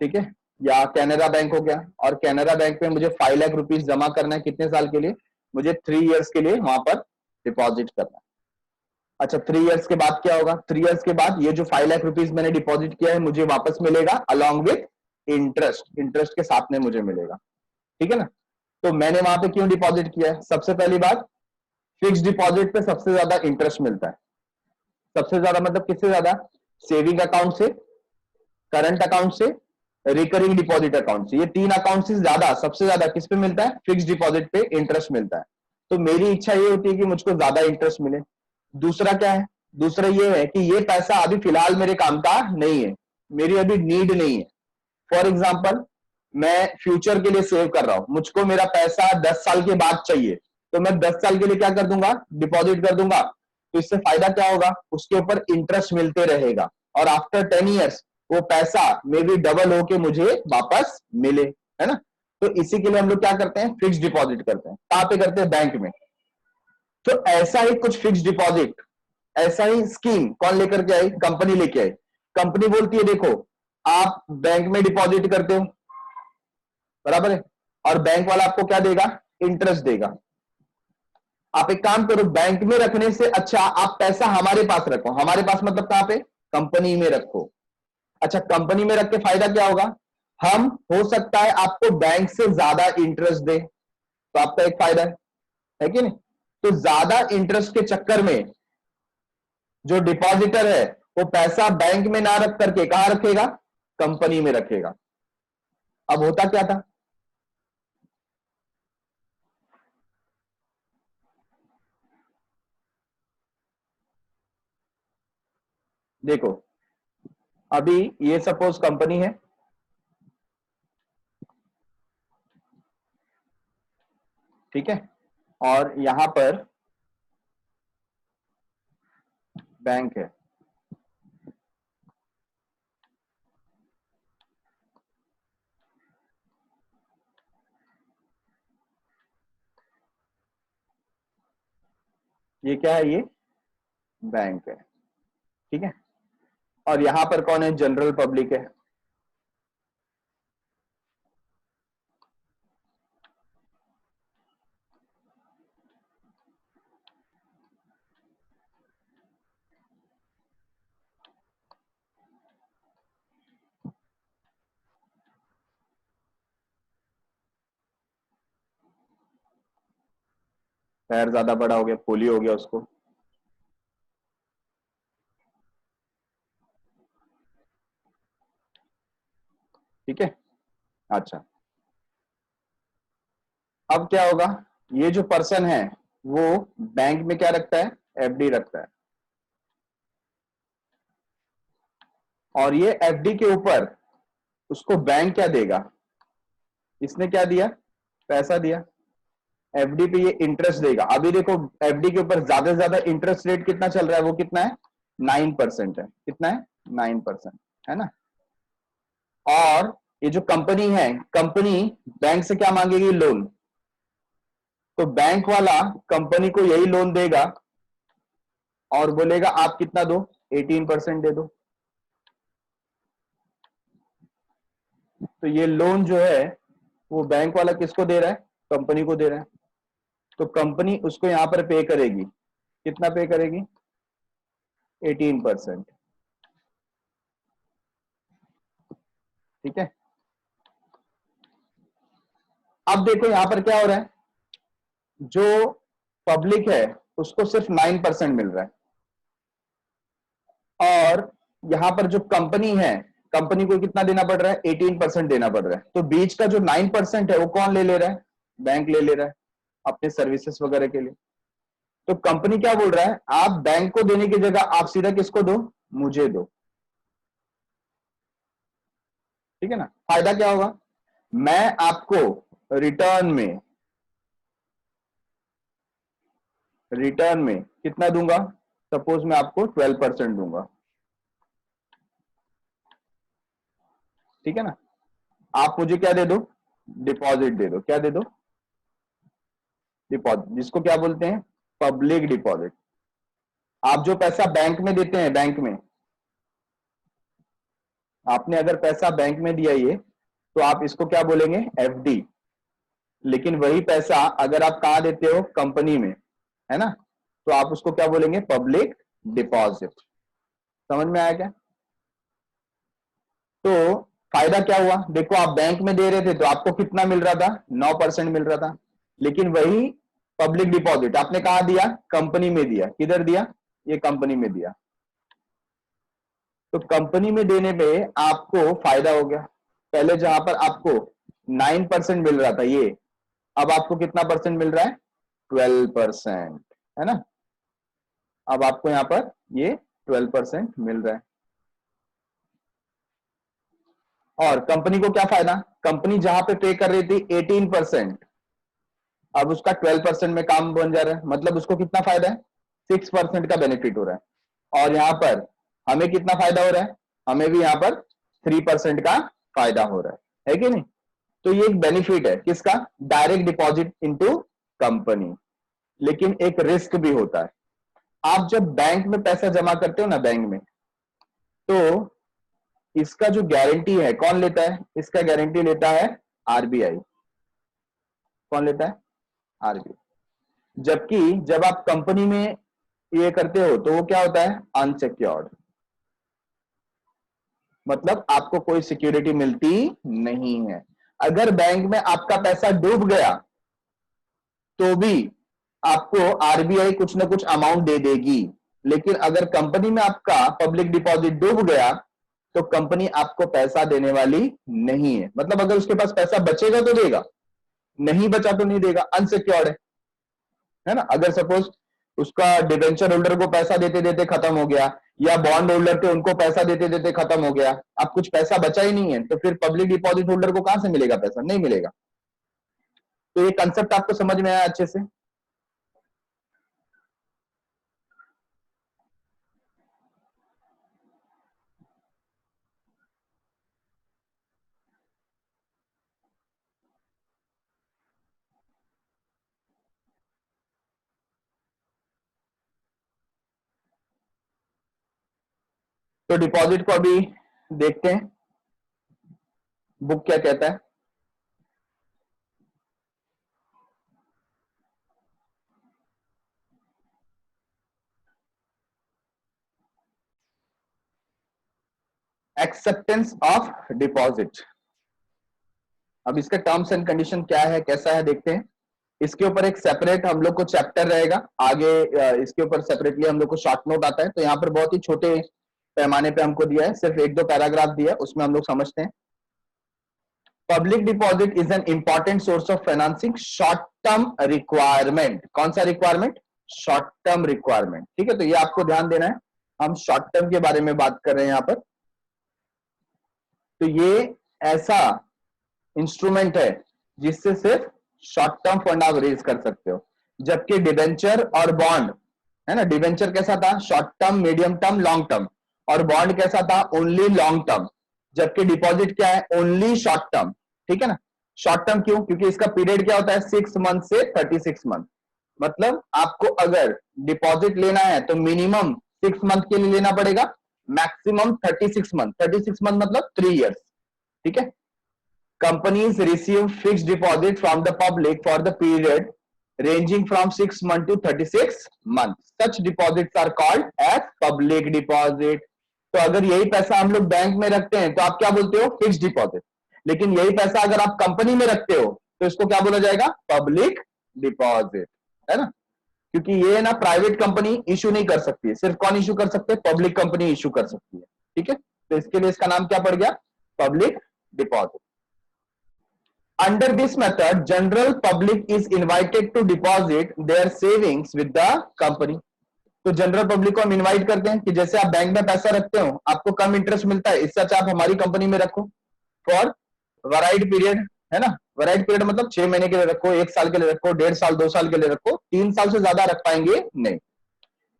ठीक है, या कैनरा बैंक हो गया, और कैनरा बैंक में मुझे 5 लाख रुपीज जमा करना है, कितने साल के लिए, मुझे 3 इयर्स के लिए वहां पर डिपॉजिट करना है. अच्छा 3 इयर्स के बाद क्या होगा, 3 इयर्स के बाद ये जो 5 लाख रुपीज मैंने डिपॉजिट किया है मुझे वापस मिलेगा अलॉन्ग विथ इंटरेस्ट, इंटरेस्ट के साथ में मुझे मिलेगा. ठीक है ना. तो मैंने वहां पे क्यों डिपॉजिट किया है, सबसे पहली बात, फिक्स डिपॉजिट पे सबसे ज्यादा इंटरेस्ट मिलता है. सबसे ज्यादा मतलब किससे ज्यादा, सेविंग अकाउंट से, करंट अकाउंट से, रिकरिंग डिपॉजिट अकाउंट से. ये 3 अकाउंट से ज्यादा, सबसे ज्यादा किस पे मिलता है, फिक्स डिपॉजिट पे इंटरेस्ट मिलता है. तो मेरी इच्छा ये होती है कि मुझको ज्यादा इंटरेस्ट मिले. दूसरा क्या है, दूसरा ये है कि ये पैसा अभी फिलहाल मेरे काम का नहीं है, मेरी अभी नीड नहीं है. फॉर एग्जाम्पल मैं फ्यूचर के लिए सेव कर रहा हूं, मुझको मेरा पैसा 10 साल के बाद चाहिए, तो मैं 10 साल के लिए क्या कर दूंगा, डिपॉजिट कर दूंगा. तो इससे फायदा क्या होगा, उसके ऊपर इंटरेस्ट मिलते रहेगा और आफ्टर 10 ईयर्स वो पैसा मे बी डबल होके मुझे वापस मिले, है ना. तो इसी के लिए हम लोग क्या करते हैं, फिक्स डिपॉजिट करते हैं. कहां पे करते हैं, बैंक में. तो ऐसा ही कुछ फिक्स डिपॉजिट, ऐसा ही स्कीम कौन लेकर के आई? कंपनी लेके आई। कंपनी बोलती है देखो आप बैंक में डिपॉजिट करते हो, बराबर है, और बैंक वाला आपको क्या देगा? इंटरेस्ट देगा। आप एक काम करो, बैंक में रखने से अच्छा आप पैसा हमारे पास रखो। हमारे पास मतलब कहां पे? कंपनी में रखो। अच्छा, कंपनी में रख के फायदा क्या होगा? हम हो सकता है आपको बैंक से ज्यादा इंटरेस्ट दे, तो आपका एक फायदा है कि नहीं? तो ज्यादा इंटरेस्ट के चक्कर में जो डिपॉजिटर है वो पैसा बैंक में ना रख करके कहां रखेगा? कंपनी में रखेगा। अब होता क्या था? देखो, अभी ये सपोज कंपनी है, ठीक है, और यहां पर बैंक है। ये क्या है? ये बैंक है, ठीक है, और यहां पर कौन है? जनरल पब्लिक है। पैर ज्यादा बड़ा हो गया, पोलियो हो गया उसको। ठीक है, अच्छा, अब क्या होगा? ये जो पर्सन है वो बैंक में क्या रखता है? एफडी रखता है, और ये एफडी के ऊपर उसको बैंक क्या देगा? इसने क्या दिया? पैसा दिया। एफडी पे ये इंटरेस्ट देगा। अभी देखो, एफडी के ऊपर ज्यादा से ज्यादा इंटरेस्ट रेट कितना चल रहा है? वो कितना है? 9% है। कितना है? 9%, है ना? और ये जो कंपनी है, कंपनी बैंक से क्या मांगेगी? लोन। तो बैंक वाला कंपनी को यही लोन देगा और बोलेगा आप कितना दो? 18% दे दो। तो ये लोन जो है वो बैंक वाला किसको दे रहा है? कंपनी को दे रहा है। तो कंपनी उसको यहां पर पे करेगी। कितना पे करेगी? 18%। ठीक है, अब देखो यहां पर क्या हो रहा है? जो पब्लिक है उसको सिर्फ 9% मिल रहा है, और यहां पर जो कंपनी है, कंपनी को कितना देना पड़ रहा है? 18% देना पड़ रहा है। तो बीच का जो 9% है वो कौन ले ले रहा है? बैंक ले ले रहा है अपने सर्विसेज वगैरह के लिए। तो कंपनी क्या बोल रहा है? आप बैंक को देने की जगह आप सीधा किसको दो? मुझे दो। ठीक है ना? फायदा क्या होगा? मैं आपको रिटर्न में कितना दूंगा? सपोज मैं आपको 12% दूंगा। ठीक है ना? आप मुझे क्या दे दो? डिपॉजिट दे दो। क्या दे दो? डिपॉजिट, जिसको क्या बोलते हैं? Public deposit. आप जो पैसा बैंक में देते हैं, बैंक में आपने अगर पैसा बैंक में दिया ये, तो आप इसको क्या बोलेंगे? एफडी। लेकिन वही पैसा अगर आप कहां देते हो? कंपनी में, है ना? तो आप उसको क्या बोलेंगे? Public deposit. समझ में आया क्या? तो फायदा क्या हुआ? देखो, आप बैंक में दे रहे थे तो आपको कितना मिल रहा था? 9% मिल रहा था। लेकिन वही पब्लिक डिपॉजिट आपने कहां दिया? कंपनी में दिया। किधर दिया? ये कंपनी में दिया। तो कंपनी में देने पे आपको फायदा हो गया। पहले जहां पर आपको 9% मिल रहा था ये, अब आपको कितना परसेंट मिल रहा है? 12%, है ना? अब आपको यहां पर ये 12% मिल रहा है। और कंपनी को क्या फायदा? कंपनी जहां पे पे कर रही थी 18%, अब उसका 12% में काम बन जा रहा है। मतलब उसको कितना फायदा है? 6% का बेनिफिट हो रहा है। और यहां पर हमें कितना फायदा हो रहा है? हमें भी यहां पर 3% का फायदा हो रहा है कि नहीं? तो ये एक बेनिफिट है किसका? Direct deposit into company. लेकिन एक रिस्क भी होता है। आप जब बैंक में पैसा जमा करते हो ना, बैंक में, तो इसका जो गारंटी है कौन लेता है? इसका गारंटी लेता है आरबीआई। कौन लेता है? आरबीआई। जबकि जब आप कंपनी में ये करते हो तो वो क्या होता है? अनसिक्योर्ड, मतलब आपको कोई सिक्योरिटी मिलती नहीं है। अगर बैंक में आपका पैसा डूब गया तो भी आपको आरबीआई कुछ ना कुछ अमाउंट दे देगी, लेकिन अगर कंपनी में आपका पब्लिक डिपॉजिट डूब गया तो कंपनी आपको पैसा देने वाली नहीं है। मतलब अगर उसके पास पैसा बचेगा तो देगा, नहीं बचा तो नहीं देगा, अनसिक्योर्ड है ना। अगर सपोज उसका डिबेंचर होल्डर को पैसा देते देते खत्म हो गया, या बॉन्ड होल्डर थे उनको पैसा देते देते खत्म हो गया, अब कुछ पैसा बचा ही नहीं है, तो फिर पब्लिक डिपॉजिट होल्डर को कहां से मिलेगा पैसा? नहीं मिलेगा। तो ये कंसेप्ट आपको समझ में आया अच्छे से? तो डिपॉजिट को अभी देखते हैं, बुक क्या कहता है। Acceptance of deposit. अब इसका टर्म्स एंड कंडीशन क्या है, कैसा है, देखते हैं। इसके ऊपर एक सेपरेट हम लोग को चैप्टर रहेगा आगे, इसके ऊपर सेपरेटली हम लोग को शॉर्ट नोट आता है। तो यहाँ पर बहुत ही छोटे पैमाने पे हमको दिया है, सिर्फ एक दो पैराग्राफ दिया है, उसमें हम लोग समझते हैं। Public deposit is an important source of financing short term requirement. कौन सा रिक्वायरमेंट? Short term requirement. ठीक है, तो ये आपको ध्यान देना है, हम शॉर्ट टर्म के बारे में बात कर रहे हैं यहाँ पर। तो ये ऐसा इंस्ट्रूमेंट है जिससे सिर्फ शॉर्ट टर्म फंड आप रेज कर सकते हो, जबकि डिबेंचर और बॉन्ड है ना, डिबेंचर कैसा था? Short term, medium term, long term. और बॉन्ड कैसा था? Only long term. जबकि डिपॉजिट क्या है? Only short term. ठीक है ना। शॉर्ट टर्म क्यों? क्योंकि इसका पीरियड क्या होता है? 6 मंथ से 36 मंथ। मतलब आपको अगर डिपॉजिट लेना है तो मिनिमम 6 मंथ के लिए लेना पड़ेगा, मैक्सिमम 36 मंथ। 36 मंथ मतलब 3 ईयर्स। ठीक है। Companies receive fixed deposit from the public for the period ranging from 6 months to 36 months. Such deposits are called as public deposit. तो अगर यही पैसा हम लोग बैंक में रखते हैं तो आप क्या बोलते हो? Fixed deposit. लेकिन यही पैसा अगर आप कंपनी में रखते हो तो इसको क्या बोला जाएगा? पब्लिक डिपॉजिट, है ना। क्योंकि ये ना प्राइवेट कंपनी इशू नहीं कर सकती है, सिर्फ कौन इशू कर सकते हैं? पब्लिक कंपनी इशू कर सकती है। ठीक है, तो इसके लिए इसका नाम क्या पड़ गया? Public deposit. Under this method, general public is invited to deposit their savings with the company. तो जनरल पब्लिक को हम इनवाइट करते हैं कि जैसे आप बैंक में पैसा रखते हो, आपको कम इंटरेस्ट मिलता है, इससे अच्छा आप हमारी कंपनी में रखो फॉर वराइड पीरियड, है ना। वराइड पीरियड मतलब 6 महीने के लिए रखो, 1 साल के लिए रखो, 1.5 साल, 2 साल के लिए रखो, 3 साल से ज्यादा रख पाएंगे नहीं।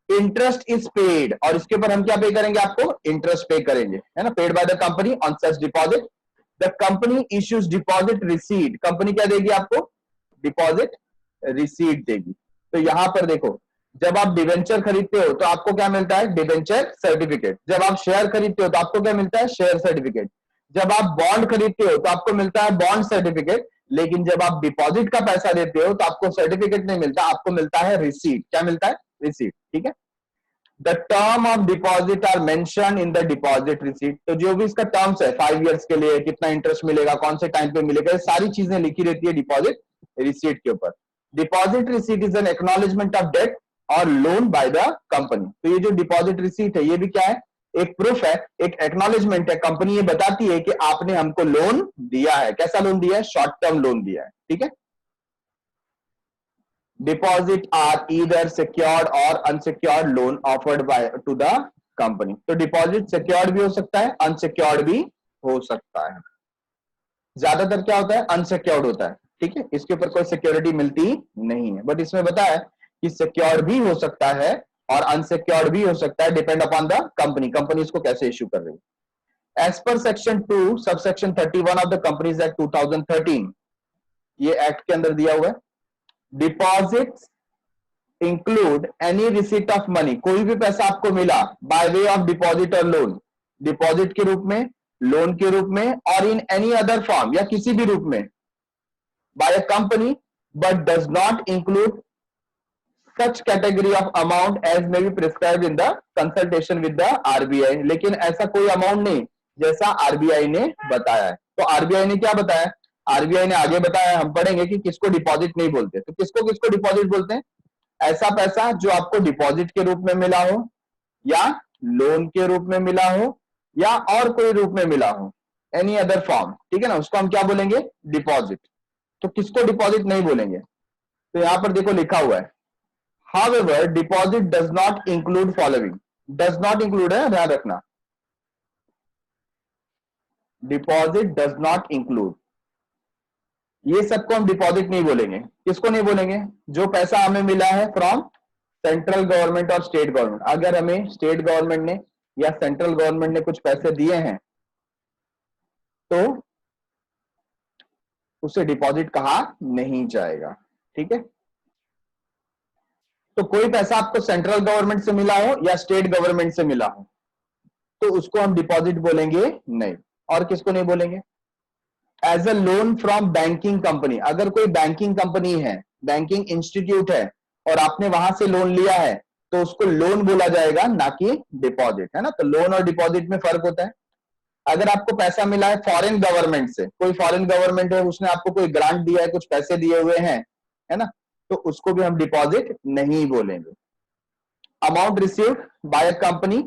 इंटरेस्ट इज पेड, और इसके ऊपर हम क्या पे करेंगे? आपको इंटरेस्ट पे करेंगे, है ना। Paid by the company on such deposit. The company issues deposit receipt. Company क्या देगी आपको? डिपॉजिट रिसीट देगी। तो यहां पर देखो, जब आप डिवेंचर खरीदते हो तो आपको क्या मिलता है? Debenture certificate. जब आप शेयर खरीदते हो तो आपको क्या मिलता है? Share certificate. जब आप बॉन्ड खरीदते हो तो आपको मिलता है बॉन्ड सर्टिफिकेट। लेकिन जब आप डिपॉजिट का पैसा देते हो तो आपको सर्टिफिकेट नहीं मिलता, आपको मिलता है रिसीट। क्या मिलता है? रिसीट। ठीक है। The term of deposit are mention in the deposit receipt. तो जो भी इसका टर्म्स है, 5 इयर्स के लिए कितना इंटरेस्ट मिलेगा, कौन से टाइम पे मिलेगा, ये सारी चीजें लिखी रहती है डिपॉजिट रिसीट के ऊपर। Deposit receipt is an acknowledgement of debt or loan by the company. तो ये जो डिपॉजिट रिसीट है, ये भी क्या है? एक प्रूफ है, एक एक्नॉलेजमेंट है। कंपनी ये बताती है कि आपने हमको लोन दिया है। कैसा लोन दिया है? शॉर्ट टर्म लोन दिया है। ठीक है। डिपॉजिट आर ईदर सिक्योर्ड और unsecured loan offered by two the company. तो डिपॉजिट सिक्योर्ड भी हो सकता है, अनसिक्योर्ड भी हो सकता है। ज्यादातर क्या होता है? अनसिक्योर्ड होता है। ठीक है, इसके ऊपर कोई सिक्योरिटी मिलती नहीं है, बट इसमें बताया कि सिक्योर्ड भी हो सकता है और अनसिक्योर्ड भी हो सकता है, depend upon the company. Company इसको कैसे इश्यू कर रही है। As per section 2 subsection 31 of the companies act 2013, ये एक्ट के अंदर दिया हुआ है। Deposits include any receipt of money, कोई भी पैसा आपको मिला by way of deposit or loan, deposit के रूप में, लोन के रूप में, और इन एनी अदर फॉर्म, या किसी भी रूप में, by a company, but does not include such category of amount as may be prescribed in the consultation with the RBI, लेकिन ऐसा कोई अमाउंट नहीं जैसा आरबीआई ने बताया है। तो आरबीआई ने क्या बताया, आरबीआई ने आगे बताया, हम पढ़ेंगे कि किसको डिपॉजिट नहीं बोलते। तो किसको किसको डिपॉजिट बोलते हैं, ऐसा पैसा जो आपको डिपॉजिट के रूप में मिला हो, या लोन के रूप में मिला हो, या और कोई रूप में मिला हो, एनी अदर फॉर्म, ठीक है ना, उसको हम क्या बोलेंगे, डिपॉजिट। तो किसको डिपॉजिट नहीं बोलेंगे, तो यहां पर देखो लिखा हुआ है, however deposit does not include following, does not include है, ध्यान रखना, डिपॉजिट डज नॉट इंक्लूड, ये सबको हम डिपॉजिट नहीं बोलेंगे। किसको नहीं बोलेंगे, जो पैसा हमें मिला है फ्रॉम सेंट्रल गवर्नमेंट और स्टेट गवर्नमेंट, अगर हमें स्टेट गवर्नमेंट ने या सेंट्रल गवर्नमेंट ने कुछ पैसे दिए हैं तो उसे डिपॉजिट कहा नहीं जाएगा, ठीक है। तो कोई पैसा आपको सेंट्रल गवर्नमेंट से मिला हो या स्टेट गवर्नमेंट से मिला हो तो उसको हम डिपॉजिट बोलेंगे नहीं। और किसको नहीं बोलेंगे, as a loan from banking company, अगर कोई बैंकिंग कंपनी है, बैंकिंग इंस्टीट्यूट है और आपने वहां से लोन लिया है तो उसको लोन बोला जाएगा, ना कि डिपॉजिट, है ना। तो लोन और डिपॉजिट में फर्क होता है। अगर आपको पैसा मिला है फॉरेन गवर्नमेंट से, कोई फॉरेन गवर्नमेंट है, उसने आपको कोई ग्रांट दिया है, कुछ पैसे दिए हुए हैं, है ना, तो उसको भी हम डिपॉजिट नहीं बोलेंगे। Amount received by a company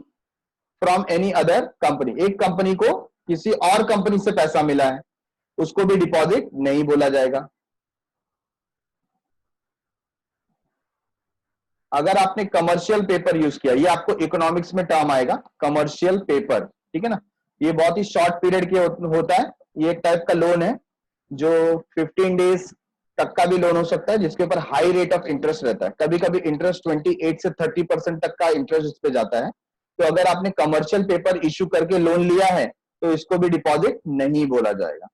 from any other company, एक कंपनी को किसी और कंपनी से पैसा मिला है, उसको भी डिपॉजिट नहीं बोला जाएगा। अगर आपने कमर्शियल पेपर यूज किया, ये आपको इकोनॉमिक्स में टर्म आएगा, कमर्शियल पेपर, ठीक है ना, ये बहुत ही शॉर्ट पीरियड के होता है, ये एक टाइप का लोन है जो 15 डेज तक का भी लोन हो सकता है, जिसके ऊपर हाई रेट ऑफ इंटरेस्ट रहता है, कभी कभी इंटरेस्ट 28 से 30% तक का इंटरेस्ट इस पे जाता है। तो अगर आपने कमर्शियल पेपर इश्यू करके लोन लिया है तो इसको भी डिपॉजिट नहीं बोला जाएगा।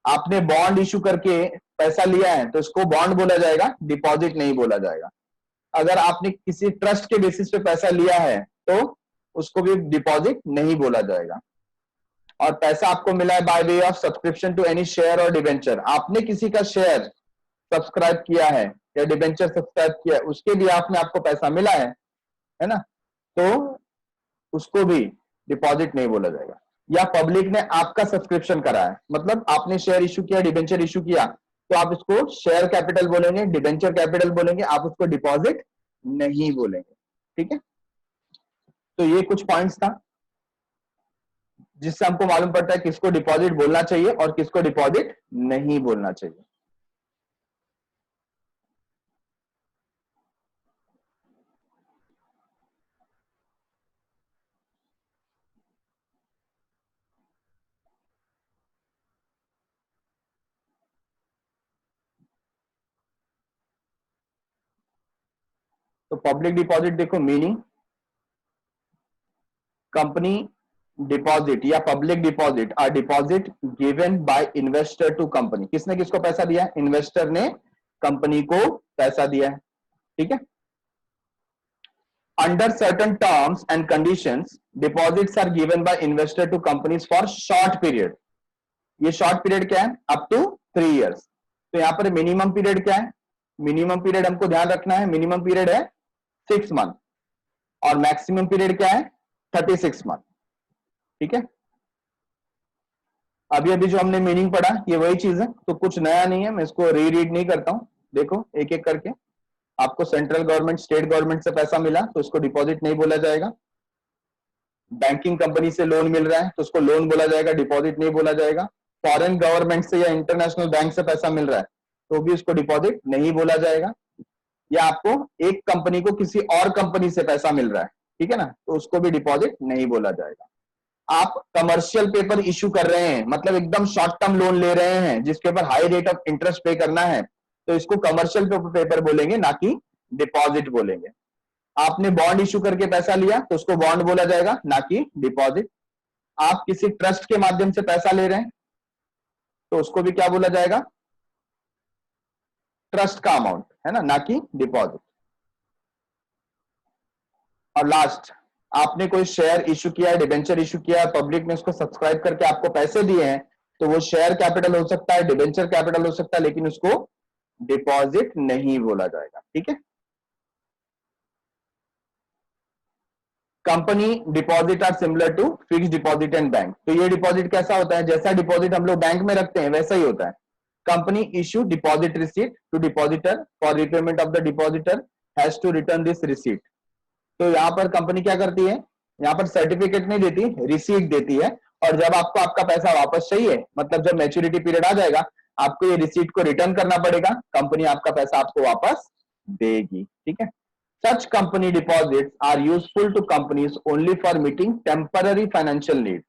आपने बॉन्ड इश्यू करके पैसा लिया है तो इसको बॉन्ड बोला जाएगा, डिपॉजिट नहीं बोला जाएगा। अगर आपने किसी ट्रस्ट के बेसिस पे पैसा लिया है तो उसको भी डिपॉजिट नहीं बोला जाएगा। और पैसा आपको मिला है by way of subscription to any share or debenture, आपने किसी का शेयर सब्सक्राइब किया है या डिबेंचर सब्सक्राइब किया है, उसके लिए आपको पैसा मिला है ना, तो उसको भी डिपॉजिट नहीं बोला जाएगा। या पब्लिक ने आपका सब्सक्रिप्शन करा है, मतलब आपने शेयर इश्यू किया, डिबेंचर इश्यू किया, तो आप इसको शेयर कैपिटल बोलेंगे, डिबेंचर कैपिटल बोलेंगे, आप उसको डिपॉजिट नहीं बोलेंगे, ठीक है। तो ये कुछ पॉइंट्स था जिससे हमको मालूम पड़ता है किसको डिपॉजिट बोलना चाहिए और किसको डिपॉजिट नहीं बोलना चाहिए। तो पब्लिक डिपॉजिट देखो, मीनिंग कंपनी डिपॉजिट या public deposit are deposit given by investor to company, किसने किसको पैसा दिया है, इन्वेस्टर ने कंपनी को पैसा दिया है, ठीक है। Under certain terms and conditions deposits are given by investor to companies for short period, ये शॉर्ट पीरियड क्या है, अप टू 3 इयर्स। तो यहां पर मिनिमम पीरियड क्या है, मिनिमम पीरियड हमको ध्यान रखना है, मिनिमम पीरियड है 6 मंथ और मैक्सिमम पीरियड क्या है 36 मंथ, ठीक है। अभी अभी जो हमने मीनिंग पढ़ा ये वही चीज है, तो कुछ नया नहीं है, मैं इसको रीड नहीं करता हूं। देखो एक एक करके, आपको सेंट्रल गवर्नमेंट स्टेट गवर्नमेंट से पैसा मिला तो उसको डिपॉजिट नहीं बोला जाएगा। बैंकिंग कंपनी से लोन मिल रहा है तो उसको लोन बोला जाएगा, डिपॉजिट नहीं बोला जाएगा। फॉरेन गवर्नमेंट से या इंटरनेशनल बैंक से पैसा मिल रहा है तो भी उसको डिपॉजिट नहीं बोला जाएगा। या आपको एक कंपनी को किसी और कंपनी से पैसा मिल रहा है, ठीक है ना, तो उसको भी डिपॉजिट नहीं बोला जाएगा। आप कमर्शियल पेपर इश्यू कर रहे हैं, मतलब एकदम शॉर्ट टर्म लोन ले रहे हैं जिसके ऊपर हाई रेट ऑफ इंटरेस्ट पे करना है, तो इसको कमर्शियल पेपर बोलेंगे, ना कि डिपॉजिट बोलेंगे। आपने बॉन्ड इश्यू करके पैसा लिया तो उसको बॉन्ड बोला जाएगा, ना कि डिपॉजिट। आप किसी ट्रस्ट के माध्यम से पैसा ले रहे हैं तो उसको भी क्या बोला जाएगा, ट्रस्ट का अमाउंट, है ना कि डिपॉजिट। और लास्ट, आपने कोई शेयर इशू किया है, डिबेंचर इशू किया है, पब्लिक ने उसको सब्सक्राइब करके आपको पैसे दिए हैं, तो वो शेयर कैपिटल हो सकता है, डिबेंचर कैपिटल हो सकता है, लेकिन उसको डिपॉजिट नहीं बोला जाएगा। ठीक है। Company deposit are similar to fix deposit and bank. तो ये डिपॉजिट कैसा होता है, जैसा डिपॉजिट हम लोग बैंक में रखते हैं वैसा ही होता है। Company issue deposit receipt to depositor for repayment of the depositor has to return this receipt. तो यहाँ पर कंपनी क्या करती है, यहाँ पर सर्टिफिकेट नहीं देती, रिसीट देती है, और जब आपको आपका पैसा वापस चाहिए, मतलब जब मैच्योरिटी पीरियड आ जाएगा, आपको ये रिसीट को रिटर्न करना पड़ेगा, कंपनी आपका पैसा आपको वापस देगी। ठीक है। Such company deposits are useful to companies only for meeting temporary financial need।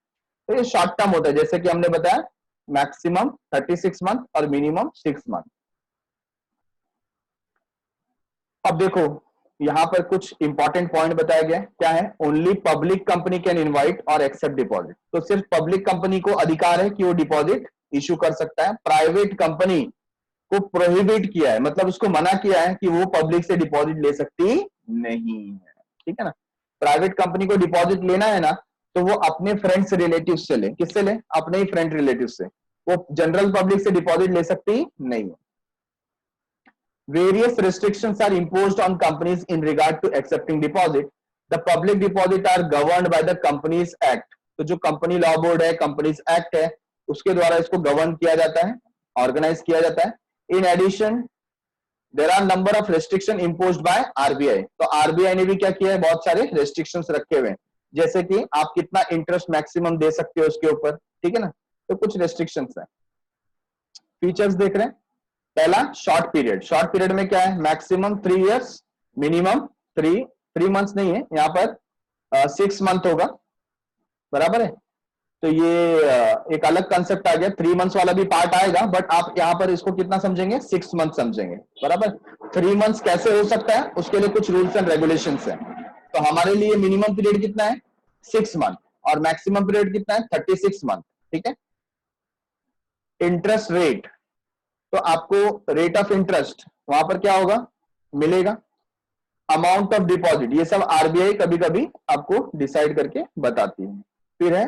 तो ये शॉर्ट टर्म होता है, जैसे कि हमने बताया मैक्सिमम 36 मंथ और मिनिमम 6 मंथ। अब देखो यहां पर कुछ इंपॉर्टेंट पॉइंट बताया गया है, क्या है, only public company can invite और एक्सेप्ट डिपॉजिट। तो सिर्फ पब्लिक कंपनी को अधिकार है कि वो डिपॉजिट इशू कर सकता है, प्राइवेट कंपनी को प्रोहिबिट किया है, मतलब उसको मना किया है कि वो पब्लिक से डिपॉजिट ले सकती नहीं है। ठीक है ना। प्राइवेट कंपनी को डिपॉजिट लेना है ना, तो वो अपने फ्रेंड्स रिलेटिव से ले, किससे ले, अपने ही फ्रेंड रिलेटिव से, वो जनरल पब्लिक से डिपॉजिट ले सकती नहीं है। Various restrictions are imposed on companies in regard to accepting deposit. The public deposit are governed by the Companies Act. तो जो कंपनी लॉ बोर्ड है, कंपनीज एक्ट है, उसके द्वारा इसको गवर्न किया जाता है, ऑर्गेनाइज किया जाता है। In addition there are number of restriction imposed by RBI. तो आरबीआई ने भी क्या किया है, बहुत सारे रेस्ट्रिक्शंस रखे हुए हैं, जैसे कि आप कितना इंटरेस्ट मैक्सिमम दे सकते हो उसके ऊपर। ठीक है ना। तो कुछ रेस्ट्रिक्शंस है। फीचर्स देख रहे हैं। पहला शॉर्ट पीरियड, शॉर्ट पीरियड में क्या है, मैक्सिमम 3 इयर्स, मिनिमम 3 मंथ्स नहीं है यहाँ पर, 6 मंथ होगा, बराबर है। तो ये एक अलग कंसेप्ट आ गया, 3 मंथ्स वाला भी पार्ट आएगा, बट आप यहाँ पर इसको कितना समझेंगे, 6 मंथ समझेंगे, बराबर। 3 मंथ्स कैसे हो सकता है, उसके लिए कुछ रूल्स एंड रेगुलेशंस हैं। तो हमारे लिए मिनिमम पीरियड कितना है, 6 मंथ, और मैक्सिमम पीरियड कितना है, 36 मंथ। ठीक है। इंटरेस्ट रेट, तो आपको रेट ऑफ इंटरेस्ट वहां पर क्या होगा, मिलेगा। अमाउंट ऑफ डिपॉजिट, ये सब आरबीआई कभी कभी आपको डिसाइड करके बताती है। फिर है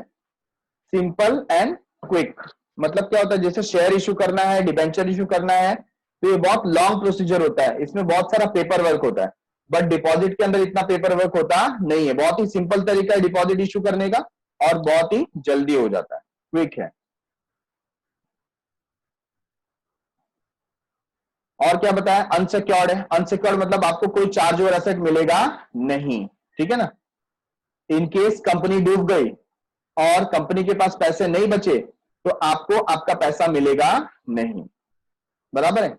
सिंपल एंड क्विक, मतलब क्या होता है, जैसे शेयर इशू करना है, डिबेंचर इशू करना है, तो ये बहुत लॉन्ग प्रोसीजर होता है, इसमें बहुत सारा पेपर वर्क होता है, बट डिपॉजिट के अंदर इतना पेपर वर्क होता नहीं है, बहुत ही सिंपल तरीका है डिपॉजिट इशू करने का, और बहुत ही जल्दी हो जाता है, क्विक है। और क्या बताया, अनसिक्योर्ड है। अनसिक्योर्ड मतलब आपको कोई चार्ज और एसेट मिलेगा नहीं। ठीक है ना। इन केस कंपनी डूब गई और कंपनी के पास पैसे नहीं बचे, तो आपको आपका पैसा मिलेगा नहीं, बराबर है।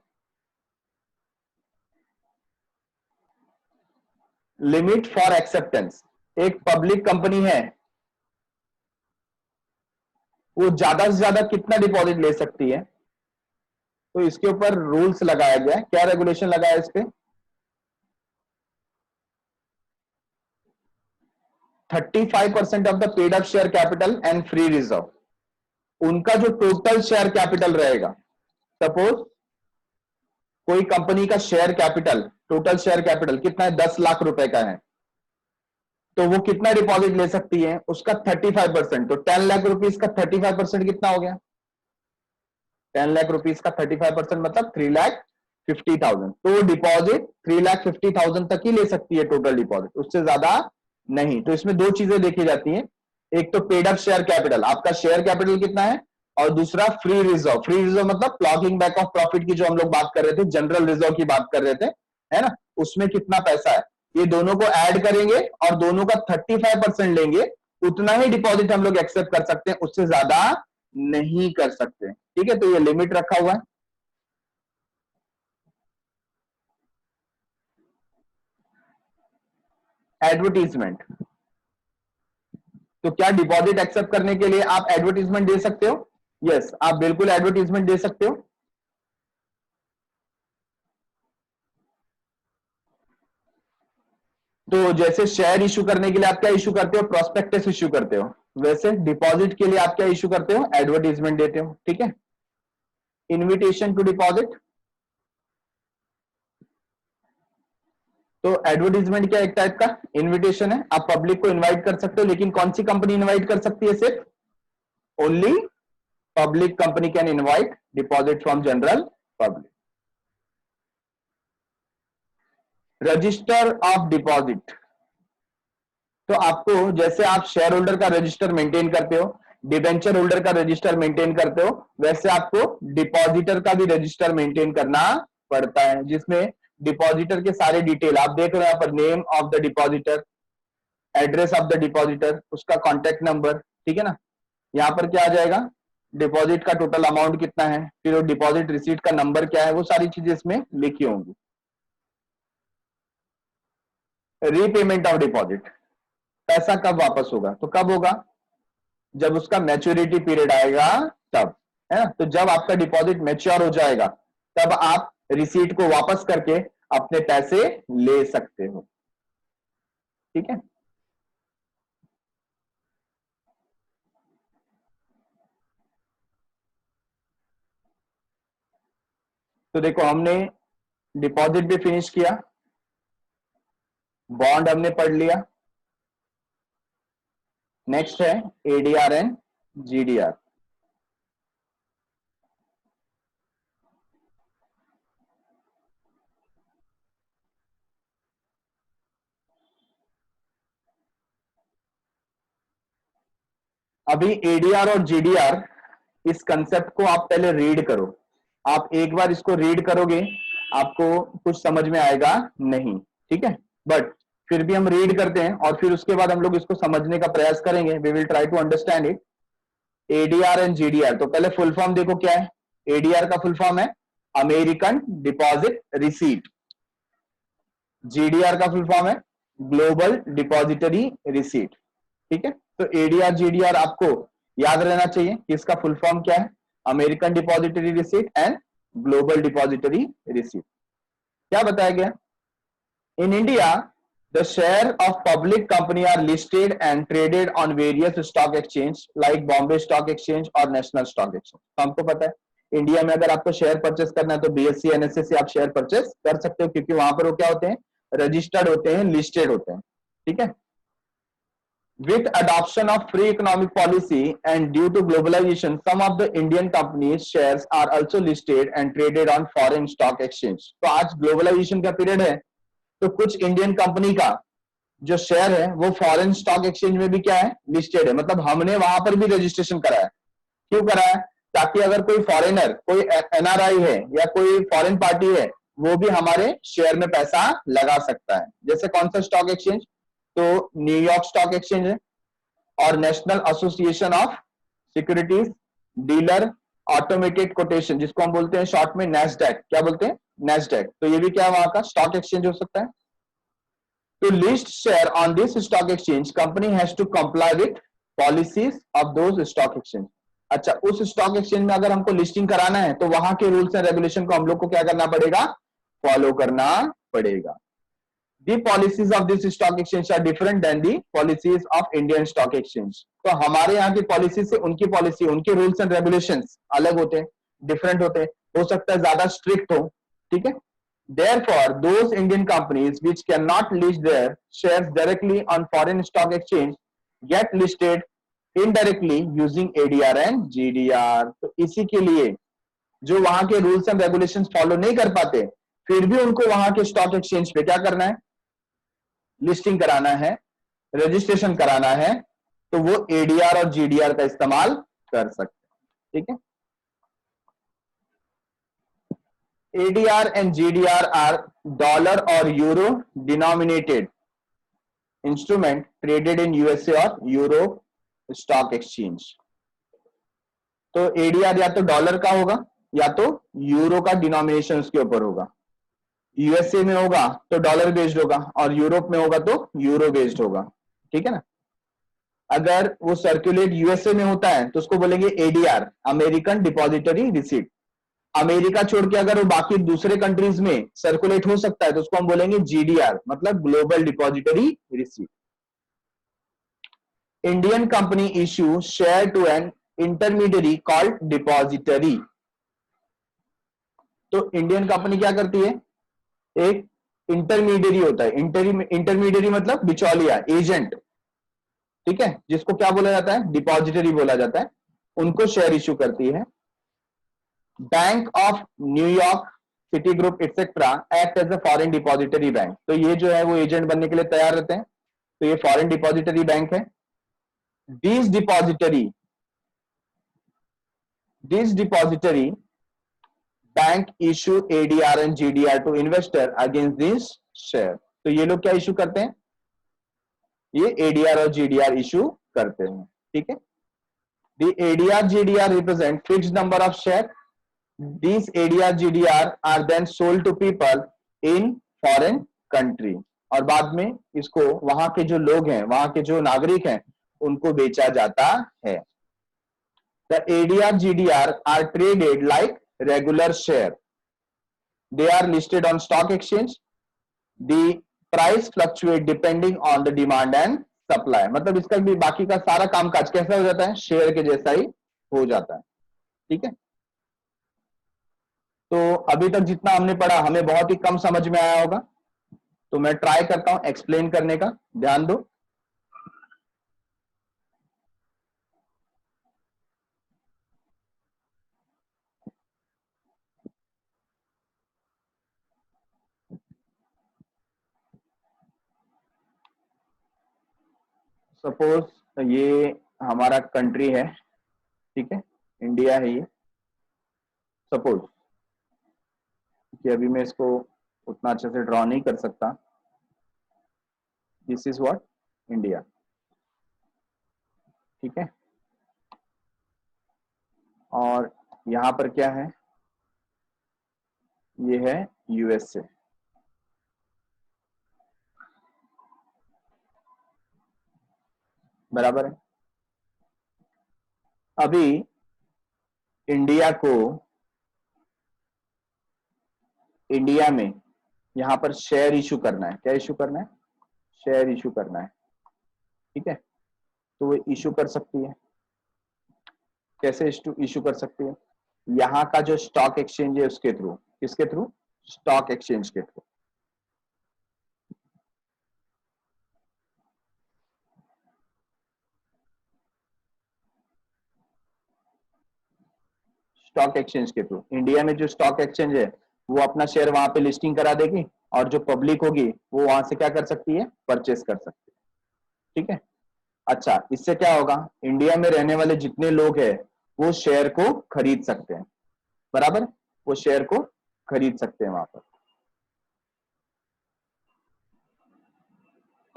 लिमिट फॉर एक्सेप्टेंस, एक पब्लिक कंपनी है, वो ज्यादा से ज्यादा कितना डिपॉजिट ले सकती है, तो इसके ऊपर रूल्स लगाया गया है। क्या रेगुलेशन लगाया है इस पे, 35% of the paid up share capital and free reserve. उनका जो टोटल शेयर कैपिटल रहेगा, सपोज कोई कंपनी का share capital, total share capital कितना है, 10 लाख रुपए का है, तो वो कितना डिपॉजिट ले सकती है, उसका 35%। तो 10 लाख रुपीज का 35% कितना हो गया, 10 लाख रुपीज का 35% मतलब 3,50,000। तो वो डिपॉजिट 3,50,000 तक ही ले सकती है टोटल डिपॉजिट, उससे ज्यादा नहीं। तो इसमें दो चीजें देखी जाती हैं, एक तो पेड अप शेयर कैपिटल, आपका शेयर कैपिटल कितना है, और दूसरा फ्री रिजर्व। फ्री रिजर्व मतलब क्लॉकिंग बैक ऑफ प्रॉफिट की जो हम लोग बात कर रहे थे, जनरल रिजर्व की बात कर रहे थे, है ना, उसमें कितना पैसा है। ये दोनों को ऐड करेंगे और दोनों का 35% लेंगे, उतना ही डिपॉजिट हम लोग एक्सेप्ट कर सकते हैं, उससे ज्यादा नहीं कर सकते। ठीक है। तो ये लिमिट रखा हुआ है। एडवर्टीजमेंट, तो क्या डिपॉजिट एक्सेप्ट करने के लिए आप एडवर्टीजमेंट दे सकते हो, यस, आप बिल्कुल एडवर्टीजमेंट दे सकते हो। तो जैसे शेयर इशू करने के लिए आप क्या इशू करते हो, प्रोस्पेक्टस इशू करते हो, वैसे डिपॉजिट के लिए आप क्या इशू करते हो, एडवर्टीजमेंट देते हो। ठीक है। इनविटेशन टू डिपॉजिट, तो एडवर्टीजमेंट क्या, एक टाइप का इनविटेशन है, आप पब्लिक को इनवाइट कर सकते हो, लेकिन कौन सी कंपनी इनवाइट कर सकती है? सिर्फ only public company can invite deposit from general public. Register of deposit, तो आपको जैसे आप शेयर होल्डर का रजिस्टर मेंटेन करते हो, डिबेंचर होल्डर का रजिस्टर मेंटेन करते हो, वैसे आपको डिपॉजिटर का भी रजिस्टर मेंटेन करना पड़ता है, जिसमें डिपॉजिटर के सारे डिटेल आप देख रहे हो यहाँ पर, name of the depositor, address of the depositor, उसका कॉन्टेक्ट नंबर, ठीक है ना। यहाँ पर क्या आ जाएगा, डिपॉजिट का टोटल अमाउंट कितना है, फिर वो डिपॉजिट रिसीट का नंबर क्या है, वो सारी चीजें इसमें लिखी होंगी। रीपेमेंट ऑफ डिपॉजिट, पैसा कब वापस होगा, तो कब होगा, जब उसका मैच्योरिटी पीरियड आएगा तब, है ना। तो जब आपका डिपॉजिट मैच्योर हो जाएगा तब आप रिसीट को वापस करके अपने पैसे ले सकते हो, ठीक है। तो देखो हमने डिपॉजिट भी फिनिश किया, बॉन्ड हमने पढ़ लिया, नेक्स्ट है एडीआर एंड जीडीआर। अभी एडीआर और जीडीआर, इस कंसेप्ट को आप पहले रीड करो, आप एक बार इसको रीड करोगे आपको कुछ समझ में आएगा नहीं, ठीक है, बट फिर भी हम रीड करते हैं और फिर उसके बाद हम लोग इसको समझने का प्रयास करेंगे, we will try to understand it. ADR and GDR, तो पहले फुल फॉर्म देखो क्या है, एडीआर का फुल फॉर्म है अमेरिकन डिपॉजिट रिसीट, जीडीआर का फुल फॉर्म है ग्लोबल डिपॉजिटरी रिसीट, ठीक है। तो एडीआर जीडीआर आपको याद रहना चाहिए कि इसका फुल फॉर्म क्या है, American depository receipt and global depository receipt. क्या बताया गया, in India the share of public company are listed and traded on various stock exchange like Bombay stock exchange और नेशनल स्टॉक एक्सचेंज। तो हमको पता है इंडिया में अगर आपको शेयर परचेस करना है तो बीएससी एनएससी से आप शेयर परचेस कर सकते हो, क्योंकि वहां पर वो क्या होते हैं, रजिस्टर्ड होते हैं, लिस्टेड होते हैं, ठीक है। With adoption of free economic policy and due to globalization, some of the Indian companies' shares are also listed and traded on foreign stock exchange. तो आज ग्लोबलाइजेशन का पीरियड है, तो कुछ इंडियन कंपनी का जो शेयर है वो फॉरेन स्टॉक एक्सचेंज में भी क्या है, लिस्टेड है, मतलब हमने वहां पर भी रजिस्ट्रेशन कराया। क्यों कराया, ताकि अगर कोई फॉरेनर, कोई एनआरआई है या कोई फॉरेन पार्टी है, वो भी हमारे शेयर में पैसा लगा सकता है। जैसे कौन सा स्टॉक एक्सचेंज, तो न्यूयॉर्क स्टॉक एक्सचेंज है और national association of securities dealer automated quotation, जिसको हम बोलते हैं शॉर्ट में नैस्डैक, क्या बोलते हैं, नैस्डैक। तो ये भी क्या वहां का स्टॉक एक्सचेंज हो सकता है। To list share on this stock exchange, company has to comply with policies of those stock exchange. अच्छा, उस स्टॉक एक्सचेंज में अगर हमको लिस्टिंग कराना है तो वहां के रूल्स एंड रेगुलेशन को हम लोग को क्या करना पड़ेगा, फॉलो करना पड़ेगा। The policies of this stock exchange are different than the policies of Indian stock exchange. तो हमारे यहाँ की पॉलिसी से उनकी पॉलिसी, उनके रूल्स एंड रेगुलेशंस अलग होते हैं, डिफरेंट होते हैं, हो सकता है ज्यादा स्ट्रिक्ट हो, ठीक है। Therefore, those Indian companies which cannot list their shares directly on foreign stock exchange get listed indirectly using ADR and GDR. तो इसी के लिए जो वहां के रूल्स एंड रेगुलेशंस फॉलो नहीं कर पाते, फिर भी उनको वहां के स्टॉक एक्सचेंज पे क्या करना है, लिस्टिंग कराना है, रजिस्ट्रेशन कराना है, तो वो एडीआर और जीडीआर का इस्तेमाल कर सकते हैं, ठीक है। ADR and GDR are dollar or euro denominated instrument traded in USA और यूरोप स्टॉक एक्सचेंज। तो ADR या तो डॉलर का होगा या तो यूरो का डिनोमिनेशन उसके ऊपर होगा। यूएसए में होगा तो डॉलर बेस्ड होगा और यूरोप में होगा तो यूरो बेस्ड होगा, ठीक है ना। अगर वो सर्कुलेट यूएसए में होता है तो उसको बोलेंगे ADR, American depository receipt. America छोड़ के अगर वो बाकी दूसरे कंट्रीज में सर्कुलेट हो सकता है तो उसको हम बोलेंगे जीडीआर, मतलब global depository receipt. Indian company issue share to an intermediary called depository. तो इंडियन कंपनी क्या करती है, एक इंटरमीडियरी होता है। इंटरमीडियरी मतलब बिचौलिया, एजेंट, ठीक है, जिसको क्या बोला जाता है, डिपॉजिटरी बोला जाता है, उनको शेयर इशू करती है। Bank of New York, Citigroup etcetera act as a foreign depository bank. तो ये जो है वो एजेंट बनने के लिए तैयार रहते हैं, तो ये फॉरेन डिपॉजिटरी बैंक है। This depository bank issue ADR and GDR to investor against this share. तो ये लोग क्या इशू करते हैं, ये एडीआर और जीडीआर इशू करते हैं, ठीक है। The ADR GDR represent fixed number of share. These ADR GDR are then sold to people in foreign country. और बाद में इसको वहां के जो लोग हैं, वहां के जो नागरिक हैं, उनको बेचा जाता है। The ADR GDR are traded like regular share. They are listed on stock exchange. The price fluctuate depending on the demand and supply. मतलब इसका भी बाकी का सारा कामकाज कैसा हो जाता है, शेयर के जैसा ही हो जाता है, ठीक है। तो अभी तक जितना हमने पढ़ा हमें बहुत ही कम समझ में आया होगा, तो मैं ट्राई करता हूं एक्सप्लेन करने का, ध्यान दो। सपोज ये हमारा कंट्री है, ठीक है, इंडिया है ये। सपोज कि अभी मैं इसको उतना अच्छे से ड्रॉ नहीं कर सकता। दिस इज व्हाट, इंडिया, ठीक है। और यहां पर क्या है, ये है यूएसए, बराबर है। अभी इंडिया को, इंडिया में यहां पर शेयर इशू करना है। क्या इशू करना है, शेयर इशू करना है, ठीक है। तो वो इशू कर सकती है। कैसे इशू कर सकती है, यहां का जो स्टॉक एक्सचेंज है उसके थ्रू। किसके थ्रू, स्टॉक एक्सचेंज के थ्रू। स्टॉक एक्सचेंज के थ्रू इंडिया में जो स्टॉक एक्सचेंज है वो अपना शेयर वहां पे लिस्टिंग करा देगी, और जो पब्लिक होगी वो वहां से क्या कर सकती है, परचेस कर सकती है, ठीक है। अच्छा, इससे क्या होगा, इंडिया में रहने वाले जितने लोग हैं वो शेयर को खरीद सकते हैं, बराबर, वो शेयर को खरीद सकते हैं वहां पर।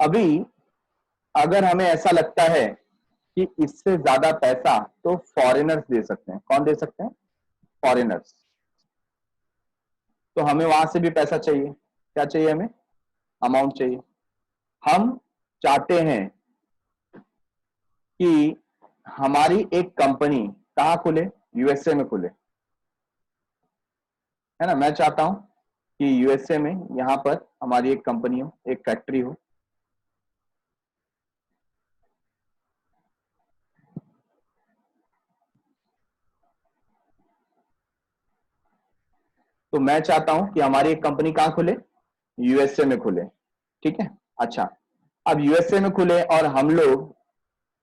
अभी अगर हमें ऐसा लगता है कि इससे ज्यादा पैसा तो फॉरेनर्स दे सकते हैं। कौन दे सकते हैं, फॉरेनर्स। तो हमें वहां से भी पैसा चाहिए। क्या चाहिए हमें, अमाउंट चाहिए। हम चाहते हैं कि हमारी एक कंपनी कहां खुले, यूएसए में खुले, है ना। मैं चाहता हूं कि यूएसए में यहां पर हमारी एक कंपनी हो, एक फैक्ट्री हो। तो मैं चाहता हूं कि हमारी एक कंपनी कहां खुले, यूएसए में खुले, ठीक है। अच्छा, अब यूएसए में खुले और हम लोग,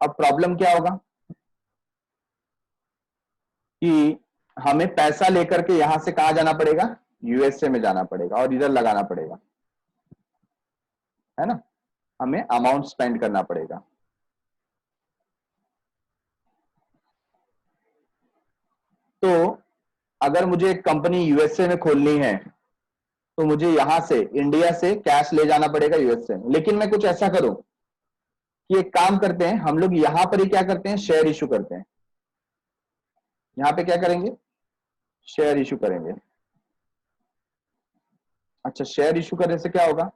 अब प्रॉब्लम क्या होगा कि हमें पैसा लेकर के यहां से कहां जाना पड़ेगा, यूएसए में जाना पड़ेगा और इधर लगाना पड़ेगा, है ना। हमें अमाउंट स्पेंड करना पड़ेगा। तो अगर मुझे एक कंपनी यूएसए में खोलनी है तो मुझे यहां से, इंडिया से कैश ले जाना पड़ेगा यूएसए में। लेकिन मैं कुछ ऐसा करूं कि एक काम करते हैं, हम लोग यहां पर ही क्या करते हैं, शेयर इशू करते हैं। यहां पे क्या करेंगे, शेयर इशू करेंगे। अच्छा, शेयर इशू करने से क्या होगा,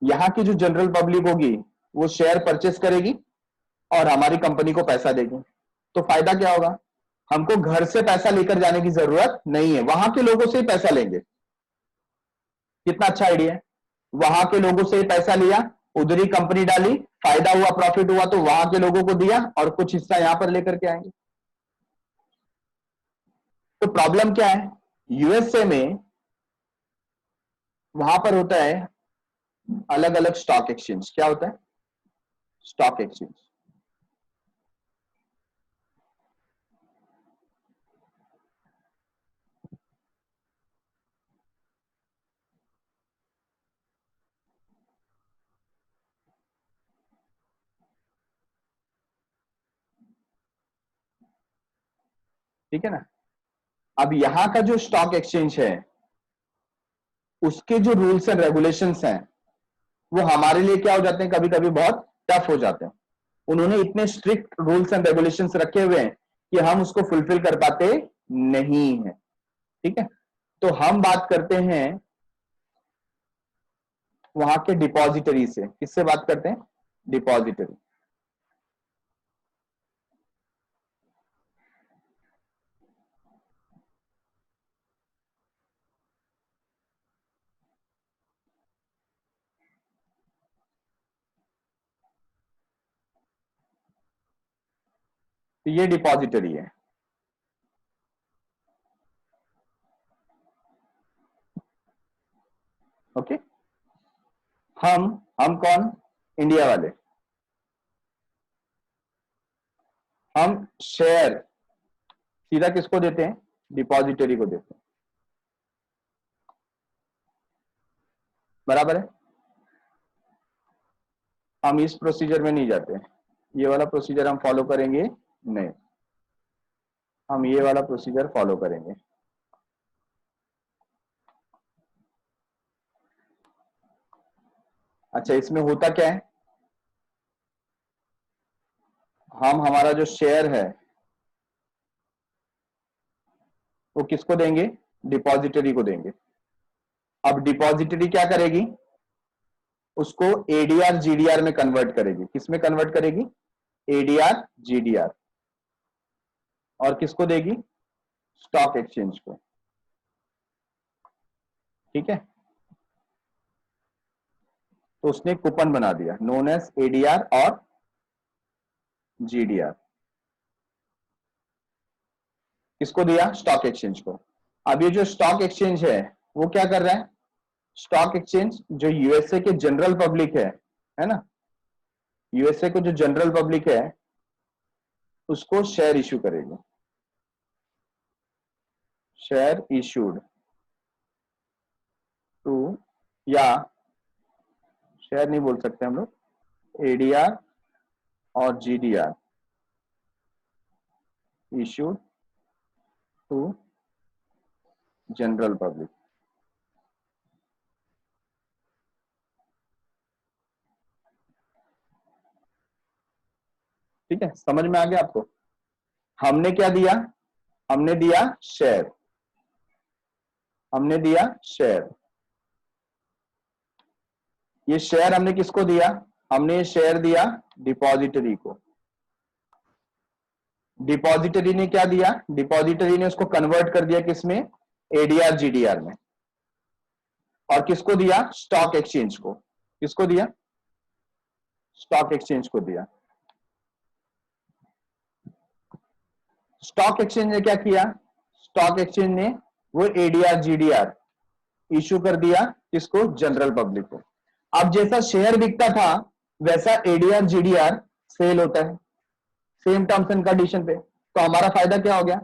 यहां की जो जनरल पब्लिक होगी वो शेयर परचेस करेगी और हमारी कंपनी को पैसा देगी। तो फायदा क्या होगा, हमको घर से पैसा लेकर जाने की जरूरत नहीं है, वहां के लोगों से ही पैसा लेंगे। कितना अच्छा आइडिया है, वहां के लोगों से ही पैसा लिया, उधर ही कंपनी डाली, फायदा हुआ, प्रॉफिट हुआ तो वहां के लोगों को दिया और कुछ हिस्सा यहां पर लेकर के आएंगे। तो प्रॉब्लम क्या है, यूएसए में वहां पर होता है अलग अलग स्टॉक एक्सचेंज क्या होता है? Stock exchange. ठीक है ना? अब यहां का जो स्टॉक एक्सचेंज है उसके जो रूल्स एंड रेगुलेशंस हैं वो हमारे लिए क्या हो जाते हैं, कभी कभी बहुत टफ हो जाते हैं। उन्होंने इतने स्ट्रिक्ट रूल्स एंड रेगुलेशंस रखे हुए हैं कि हम उसको फुलफिल कर पाते नहीं है। ठीक है, तो हम बात करते हैं वहां के डिपॉजिटरी से। किससे बात करते हैं? डिपॉजिटरी। तो ये डिपॉजिटरी है। ओके, हम कौन? इंडिया वाले। हम शेयर सीधा किसको देते हैं? डिपॉजिटरी को देते हैं। बराबर है? हम इस प्रोसीजर में नहीं जाते, ये वाला प्रोसीजर हम फॉलो करेंगे नहीं, हम ये वाला प्रोसीजर फॉलो करेंगे। अच्छा, इसमें होता क्या है, हम हमारा जो शेयर है वो किसको देंगे? डिपॉजिटरी को देंगे। अब डिपॉजिटरी क्या करेगी? उसको एडीआर जीडीआर में कन्वर्ट करेगी। किस में कन्वर्ट करेगी? ADR GDR. और किसको देगी? स्टॉक एक्सचेंज को। ठीक है, तो उसने कूपन बना दिया नोन एज एडीआर और जीडीआर। किसको दिया? स्टॉक एक्सचेंज को। अब ये जो स्टॉक एक्सचेंज है वो क्या कर रहा है? स्टॉक एक्सचेंज जो यूएसए के जनरल पब्लिक है ना, यूएसए को जो जनरल पब्लिक है उसको शेयर इश्यू करेगी। शेयर इश्यूड टू, या शेयर नहीं बोल सकते हम लोग, एडीआर और GDR issued to general public. ठीक है, समझ में आ गया आपको? हमने क्या दिया? हमने दिया शेयर, हमने दिया शेयर। ये शेयर हमने किसको दिया? हमने ये शेयर दिया डिपॉजिटरी को। डिपॉजिटरी ने क्या दिया? डिपॉजिटरी ने उसको कन्वर्ट कर दिया किसमें? एडीआर जीडीआर में। और किसको दिया? स्टॉक एक्सचेंज को। किसको दिया? स्टॉक एक्सचेंज को दिया। स्टॉक एक्सचेंज ने क्या किया? स्टॉक एक्सचेंज ने वो एडीआर जीडीआर इश्यू कर दिया किसको? जनरल पब्लिक को। अब जैसा शेयर बिकता था वैसा एडीआर जीडीआर सेल होता है, सेम टर्म्स एंड कंडीशन पे। तो हमारा फायदा क्या हो गया?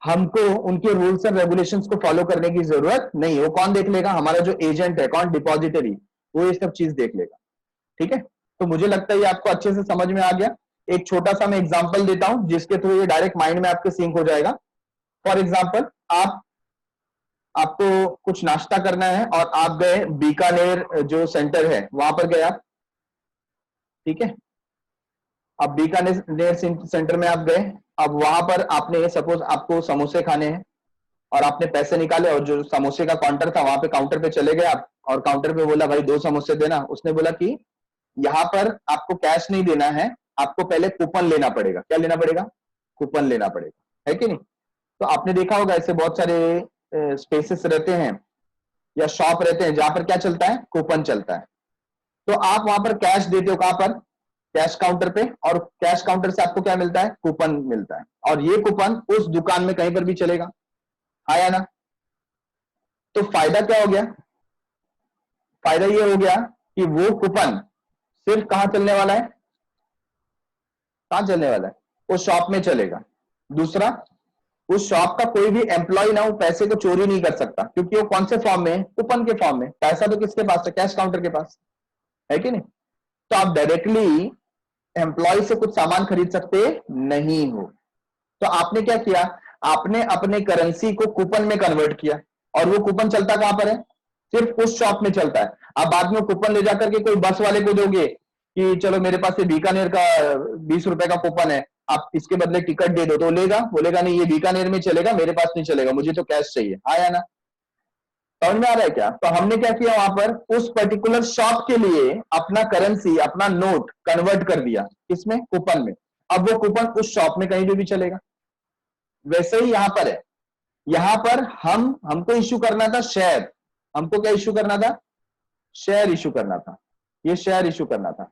हमको उनके रूल्स एंड रेगुलेशंस को फॉलो करने की जरूरत नहीं। वो कौन देख लेगा? हमारा जो एजेंट है, कौन? डिपॉजिटरी, वो ये सब चीज देख लेगा। ठीक है, तो मुझे लगता है ये आपको अच्छे से समझ में आ गया। एक छोटा सा मैं एग्जांपल देता हूं जिसके थ्रू ये डायरेक्ट माइंड में आपके सिंक हो जाएगा। फॉर एग्जांपल, आपको कुछ नाश्ता करना है और आप गए बीकानेर जो सेंटर है वहां पर गए आप। ठीक है, अब बीकानेर सेंटर में आप गए। अब वहां पर आपने सपोज आपको समोसे खाने हैं और आपने पैसे निकाले और जो समोसे का काउंटर था वहां पे काउंटर पे चले गए आप और काउंटर पे बोला भाई 2 समोसे देना। उसने बोला कि यहाँ पर आपको कैश नहीं देना है, आपको पहले कूपन लेना पड़ेगा। क्या लेना पड़ेगा? कूपन लेना पड़ेगा, है कि नहीं? तो आपने देखा होगा ऐसे बहुत सारे स्पेसेस रहते हैं या शॉप रहते हैं जहां पर क्या चलता है? कूपन चलता है। तो आप वहां पर कैश देते हो, कहां पर? कैश काउंटर पे। और कैश काउंटर से आपको क्या मिलता है? कूपन मिलता है। और ये कूपन उस दुकान में कहीं पर भी चलेगा, हाँ या ना? तो फायदा क्या हो गया? फायदा ये हो गया कि वो कूपन सिर्फ कहां चलने वाला है, कहां चलने वाला है, उस शॉप में चलेगा। दूसरा, उस शॉप का कोई भी एम्प्लॉय ना वो पैसे को चोरी नहीं कर सकता, क्योंकि वो कौन से फॉर्म में है, कूपन के फॉर्म में। पैसा तो किसके पास है, कैश काउंटर के पास है कि नहीं। तो आप डायरेक्टली एम्प्लॉय से कुछ सामान खरीद सकते नहीं हो। तो आपने क्या किया, आपने अपने करेंसी को कूपन में कन्वर्ट किया, और वो कूपन चलता कहां पर है, सिर्फ उस शॉप में चलता है। आप बाद में कूपन ले जाकर के कोई बस वाले को दोगे कि चलो मेरे पास ये बीकानेर का 20 रुपए का कूपन है, आप इसके बदले टिकट दे दो, तो लेगा, बोलेगा नहीं ये बीकानेर में चलेगा, मेरे पास नहीं चलेगा, मुझे तो कैश चाहिए। हाँ या ना, समझ में आ रहा है क्या। तो हमने क्या किया, वहां पर उस पर्टिकुलर शॉप के लिए अपना करेंसी, अपना नोट कन्वर्ट कर दिया, इसमें, कूपन में। अब वो कूपन उस शॉप में कहीं भी चलेगा। वैसे ही यहां पर है, यहां पर हमको इश्यू करना था शेयर। हमको क्या इश्यू करना था, शेयर इश्यू करना था, ये शेयर इश्यू करना था।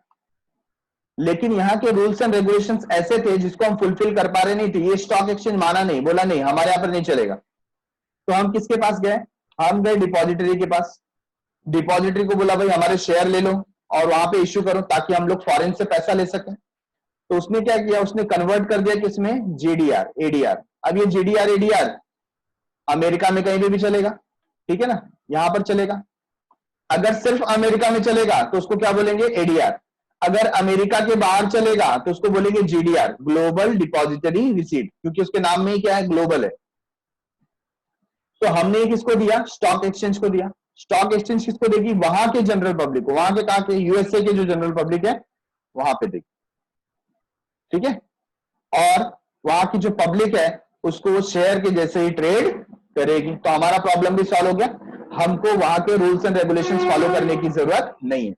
लेकिन यहाँ के रूल्स एंड रेगुलेशंस ऐसे थे जिसको हम फुलफिल कर पा रहे नहीं थे। ये स्टॉक एक्सचेंज माना नहीं, बोला नहीं हमारे यहां पर नहीं चलेगा। तो हम किसके पास गए, हम गए डिपॉजिटरी के पास। डिपॉजिटरी को बोला भाई हमारे शेयर ले लो और वहां पे इश्यू करो, ताकि हम लोग फॉरेन से पैसा ले सकें। तो उसने क्या किया, उसने कन्वर्ट कर दिया किसमें, जीडीआर एडीआर। अब ये जीडीआर एडीआर अमेरिका में कहीं भी चलेगा, ठीक है ना, यहां पर चलेगा। अगर सिर्फ अमेरिका में चलेगा तो उसको क्या बोलेंगे, एडीआर। अगर अमेरिका के बाहर चलेगा तो उसको बोलेंगे जीडीआर, ग्लोबल डिपॉजिटरी रिसीट, क्योंकि उसके नाम में ही क्या है, ग्लोबल है। तो हमने किसको दिया, स्टॉक एक्सचेंज को दिया। स्टॉक एक्सचेंज किसको देगी, वहां के जनरल पब्लिक को, वहां के कहा के, यूएसए के जो जनरल पब्लिक है वहां पे देगी, ठीक है। और वहां की जो पब्लिक है उसको वो शेयर के जैसे ही ट्रेड करेगी। तो हमारा प्रॉब्लम भी सॉल्व हो गया, हमको वहां के रूल्स एंड रेगुलेशंस फॉलो करने की जरूरत नहीं है।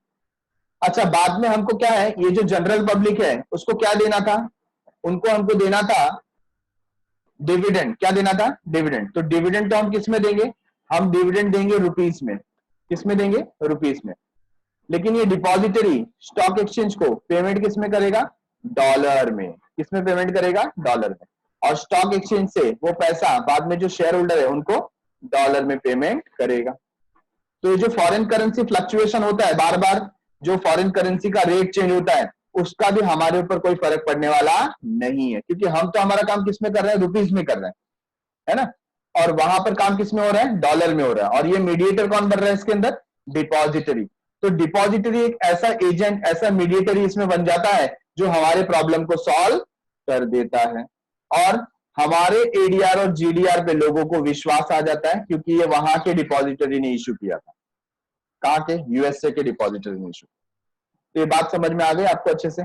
अच्छा, बाद में हमको क्या है, ये जो जनरल पब्लिक है उसको क्या देना था, उनको हमको देना था डिविडेंड। क्या देना था, डिविडेंड। तो डिविडेंड तो हम किस में देंगे, हम डिविडेंड देंगे रुपीस में। किस में देंगे, रुपीस में। लेकिन ये डिपॉजिटरी स्टॉक एक्सचेंज को पेमेंट किस में करेगा, डॉलर में। किस में पेमेंट करेगा, डॉलर में। और स्टॉक एक्सचेंज से वो पैसा बाद में जो शेयर होल्डर है उनको डॉलर में पेमेंट करेगा। तो ये जो फॉरेन करेंसी फ्लक्चुएशन होता है, बार बार जो फॉरेन करेंसी का रेट चेंज होता है, उसका भी हमारे ऊपर कोई फर्क पड़ने वाला नहीं है, क्योंकि हम तो हमारा काम किस में कर रहे हैं, रुपीस में कर रहे हैं, है ना। और वहां पर काम किस में हो रहा है, डॉलर में हो रहा है। और ये मीडिएटर कौन बन रहा है इसके अंदर, डिपॉजिटरी। तो डिपॉजिटरी एक ऐसा एजेंट, ऐसा मीडिएटरी इसमें बन जाता है जो हमारे प्रॉब्लम को सॉल्व कर देता है। और हमारे एडीआर और जीडीआर पे लोगों को विश्वास आ जाता है, क्योंकि ये वहां के डिपॉजिटरी ने इश्यू किया था। कहां के, यूएसए के डिपॉजिटरी ने इश्यू। तो ये बात समझ में आ गई आपको अच्छे से।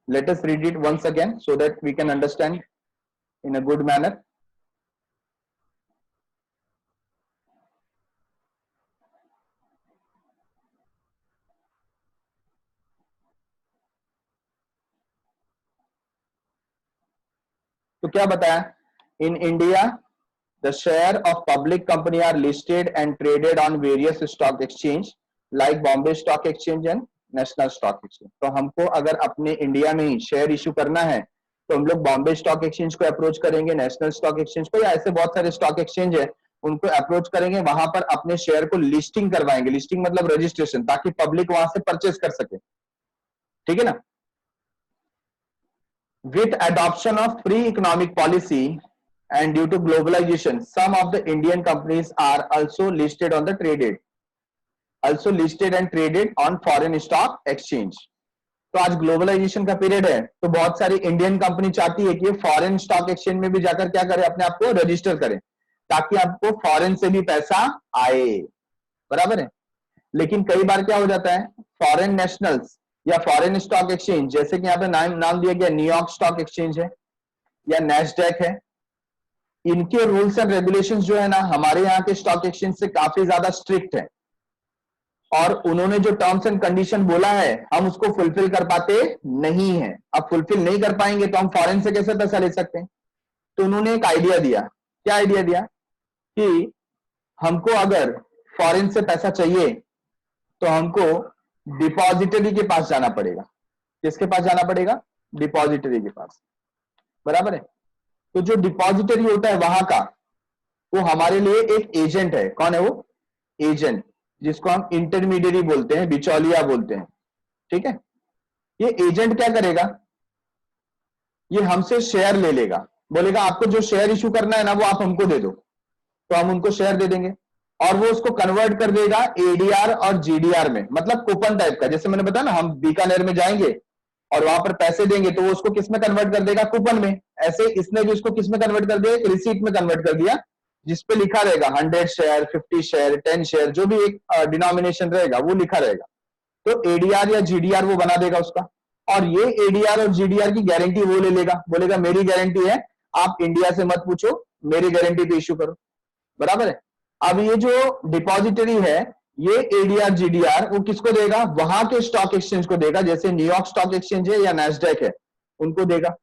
Let us read it once again so that we can understand in a good manner. तो क्या बताया, in India the share of public company are listed and traded on various stock exchange like Bombay stock exchange and national stock exchange. तो हमको अगर अपने India में ही share issue करना है तो हम लोग बॉम्बे स्टॉक एक्सचेंज को अप्रोच करेंगे, नेशनल स्टॉक एक्सचेंज को, या ऐसे बहुत सारे स्टॉक एक्सचेंज है उनको अप्रोच करेंगे, वहां पर अपने शेयर को लिस्टिंग करवाएंगे। लिस्टिंग मतलब रजिस्ट्रेशन, ताकि पब्लिक वहां से परचेस कर सके, ठीक है ना। With adoption of free economic policy and due to globalization, some of the Indian companies are also listed on the traded, also listed and traded on foreign stock exchange. तो आज globalisation का period है, तो बहुत सारी Indian company चाहती है कि फॉरेन स्टॉक एक्सचेंज में भी जाकर क्या करें, अपने आप को रजिस्टर करें, ताकि आपको फॉरेन से भी पैसा आए, बराबर है। लेकिन कई बार क्या हो जाता है, फॉरेन नेशनल्स या फॉरेन स्टॉक एक्सचेंज, जैसे कि यहाँ पे नाम दिया गया न्यूयॉर्क स्टॉक एक्सचेंज है या नेस्डैक है, इनके रूल्स एंड रेगुलेशंस जो है ना हमारे यहाँ के स्टॉक एक्सचेंज से काफी ज्यादा स्ट्रिक्ट है। और उन्होंने जो टर्म्स एंड कंडीशन बोला है हम उसको फुलफिल कर पाते नहीं है। अब फुलफिल नहीं कर पाएंगे तो हम फॉरेन से कैसे पैसा ले सकते हैं। तो उन्होंने एक आइडिया दिया। क्या आइडिया दिया कि हमको अगर फॉरेन से पैसा चाहिए तो हमको डिपॉजिटरी के पास जाना पड़ेगा। किसके पास जाना पड़ेगा, डिपॉजिटरी के पास, बराबर है। तो जो डिपॉजिटरी होता है वहां का, वो हमारे लिए एक एजेंट है। कौन है वो, एजेंट, जिसको हम इंटरमीडियरी बोलते हैं, बिचौलिया बोलते हैं, ठीक है। ये एजेंट क्या करेगा, ये हमसे शेयर ले लेगा, बोलेगा आपको जो शेयर इशू करना है ना वो आप हमको दे दो, तो हम उनको शेयर दे देंगे और वो उसको कन्वर्ट कर देगा एडीआर और जीडीआर में, मतलब कूपन टाइप का। जैसे मैंने बताया ना, हम बीकानेर में जाएंगे और वहां पर पैसे देंगे तो वो उसको किस में कन्वर्ट कर देगा, कूपन में। ऐसे इसने भी उसको किस में कन्वर्ट कर दिया, एक रिसीट में कन्वर्ट कर दिया, जिसपे लिखा रहेगा 100 शेयर, 50 शेयर, 10 शेयर, जो भी एक डिनोमिनेशन रहेगा वो लिखा रहेगा। तो एडीआर या जीडीआर वो बना देगा उसका, और ये एडीआर और जीडीआर की गारंटी वो ले लेगा, बोलेगा मेरी गारंटी है, आप इंडिया से मत पूछो, मेरी गारंटी पे इश्यू करो, बराबर है। अब ये जो डिपॉजिटरी है, ये एडीआर जीडीआर वो किसको देगा, वहां के स्टॉक एक्सचेंज को देगा, जैसे न्यूयॉर्क स्टॉक एक्सचेंज है या नैस्डैक है, उनको देगा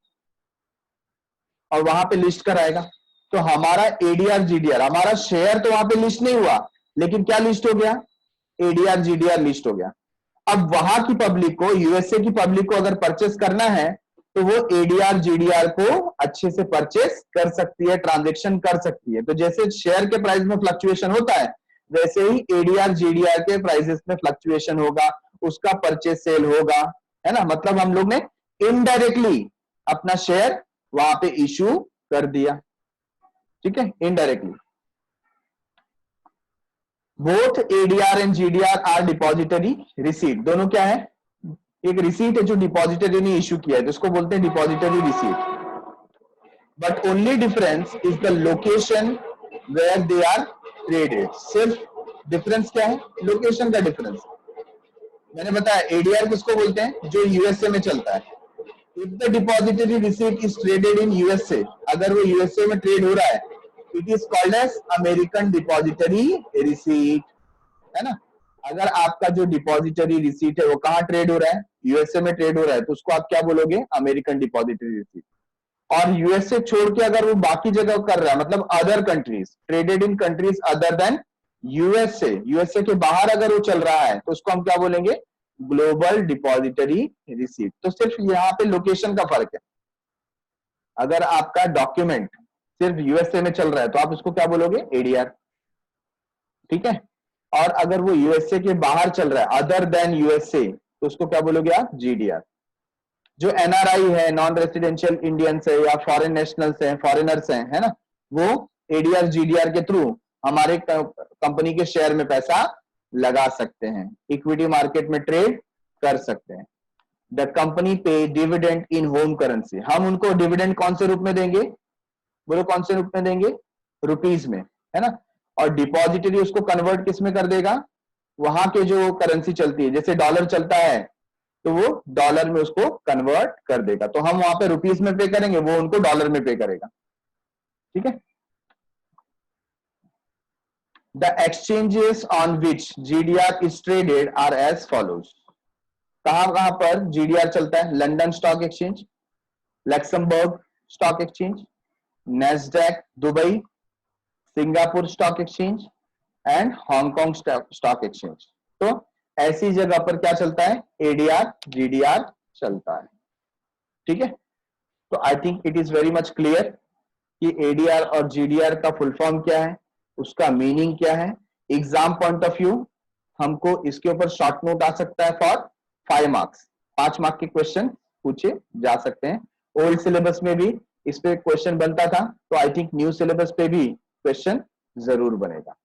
और वहां पे लिस्ट कराएगा। तो हमारा एडीआर जीडीआर, हमारा शेयर तो वहां पे लिस्ट नहीं हुआ, लेकिन क्या लिस्ट हो गया, एडीआर जीडीआर लिस्ट हो गया। अब वहां की पब्लिक को, यूएसए की पब्लिक को अगर परचेस करना है तो वो एडीआर जीडीआर को अच्छे से परचेस कर सकती है, ट्रांजेक्शन कर सकती है। तो जैसे शेयर के प्राइस में फ्लक्चुएशन होता है, वैसे ही एडीआर जीडीआर के प्राइसेस में फ्लक्चुएशन होगा, उसका परचेस सेल होगा, है ना। मतलब हम लोग ने इनडायरेक्टली अपना शेयर वहां पे इश्यू कर दिया, ठीक है, indirectly. Both ADR and GDR are depository receipt, दोनों क्या है, एक रिसीट है जो डिपॉजिटरी ने इश्यू किया है, जिसको बोलते हैं depository receipt. But only difference is the location where they are traded. सिर्फ डिफरेंस क्या है, लोकेशन का डिफरेंस। मैंने बताया एडीआर किसको बोलते हैं, जो यूएसए में चलता है। If the depository receipt is traded in USA, अगर वो यूएसए में ट्रेड हो रहा है, it is called as American depository receipt, है ना। अगर आपका जो डिपॉजिटरी रिसीट है वो कहां ट्रेड हो रहा है, यूएसए में ट्रेड हो रहा है, तो उसको आप क्या बोलोगे, अमेरिकन डिपॉजिटरी रिसीट। और यूएसए छोड़ के अगर वो बाकी जगह कर रहा है, मतलब other countries, traded in countries other than USA, USA के बाहर अगर वो चल रहा है, तो उसको हम क्या बोलेंगे, ग्लोबल डिपॉजिटरी रिसीट। तो सिर्फ यहाँ पे लोकेशन का फर्क है। अगर आपका डॉक्यूमेंट सिर्फ यूएसए में चल रहा है तो आप उसको क्या बोलोगे, एडीआर, ठीक है। और अगर वो यूएसए के बाहर चल रहा है, अदर देन यूएसए, तो उसको क्या बोलोगे आप, जीडीआर। जो एनआरआई है, नॉन रेसिडेंशियल इंडियंस है या फॉरेन नेशनल्स हैं, फॉरेनर्स हैं, है ना, वो एडीआर जीडीआर के थ्रू हमारे कंपनी के शेयर में पैसा लगा सकते हैं, इक्विटी मार्केट में ट्रेड कर सकते हैं। द कंपनी पे डिविडेंड इन होम करेंसी, हम उनको डिविडेंड कौन से रूप में देंगे, बोलो कौन से रूप में देंगे, रुपीज में, है ना। और डिपॉजिटरी उसको कन्वर्ट किस में कर देगा, वहां के जो करेंसी चलती है, जैसे डॉलर चलता है तो वो डॉलर में उसको कन्वर्ट कर देगा, तो हम वहां पे रुपीज में पे करेंगे, वो उनको डॉलर में पे करेगा, ठीक है। The exchanges on which GDR is traded are as follows. कहां कहां पर जीडीआर चलता है, London stock exchange, Luxembourg stock exchange, Nasdaq Dubai, Singapore stock exchange and Hong Kong stock exchange. तो ऐसी जगह पर क्या चलता है, एडीआर जीडीआर चलता है, ठीक है। तो I think it is very much clear कि एडीआर और जीडीआर का फुल फॉर्म क्या है, उसका मीनिंग क्या है। एग्जाम पॉइंट ऑफ व्यू हमको इसके ऊपर शॉर्ट नोट आ सकता है फॉर 5 मार्क्स, 5 मार्क के क्वेश्चन पूछे जा सकते हैं। ओल्ड सिलेबस में भी इस पे क्वेश्चन बनता था, तो आई थिंक न्यू सिलेबस पे भी क्वेश्चन जरूर बनेगा।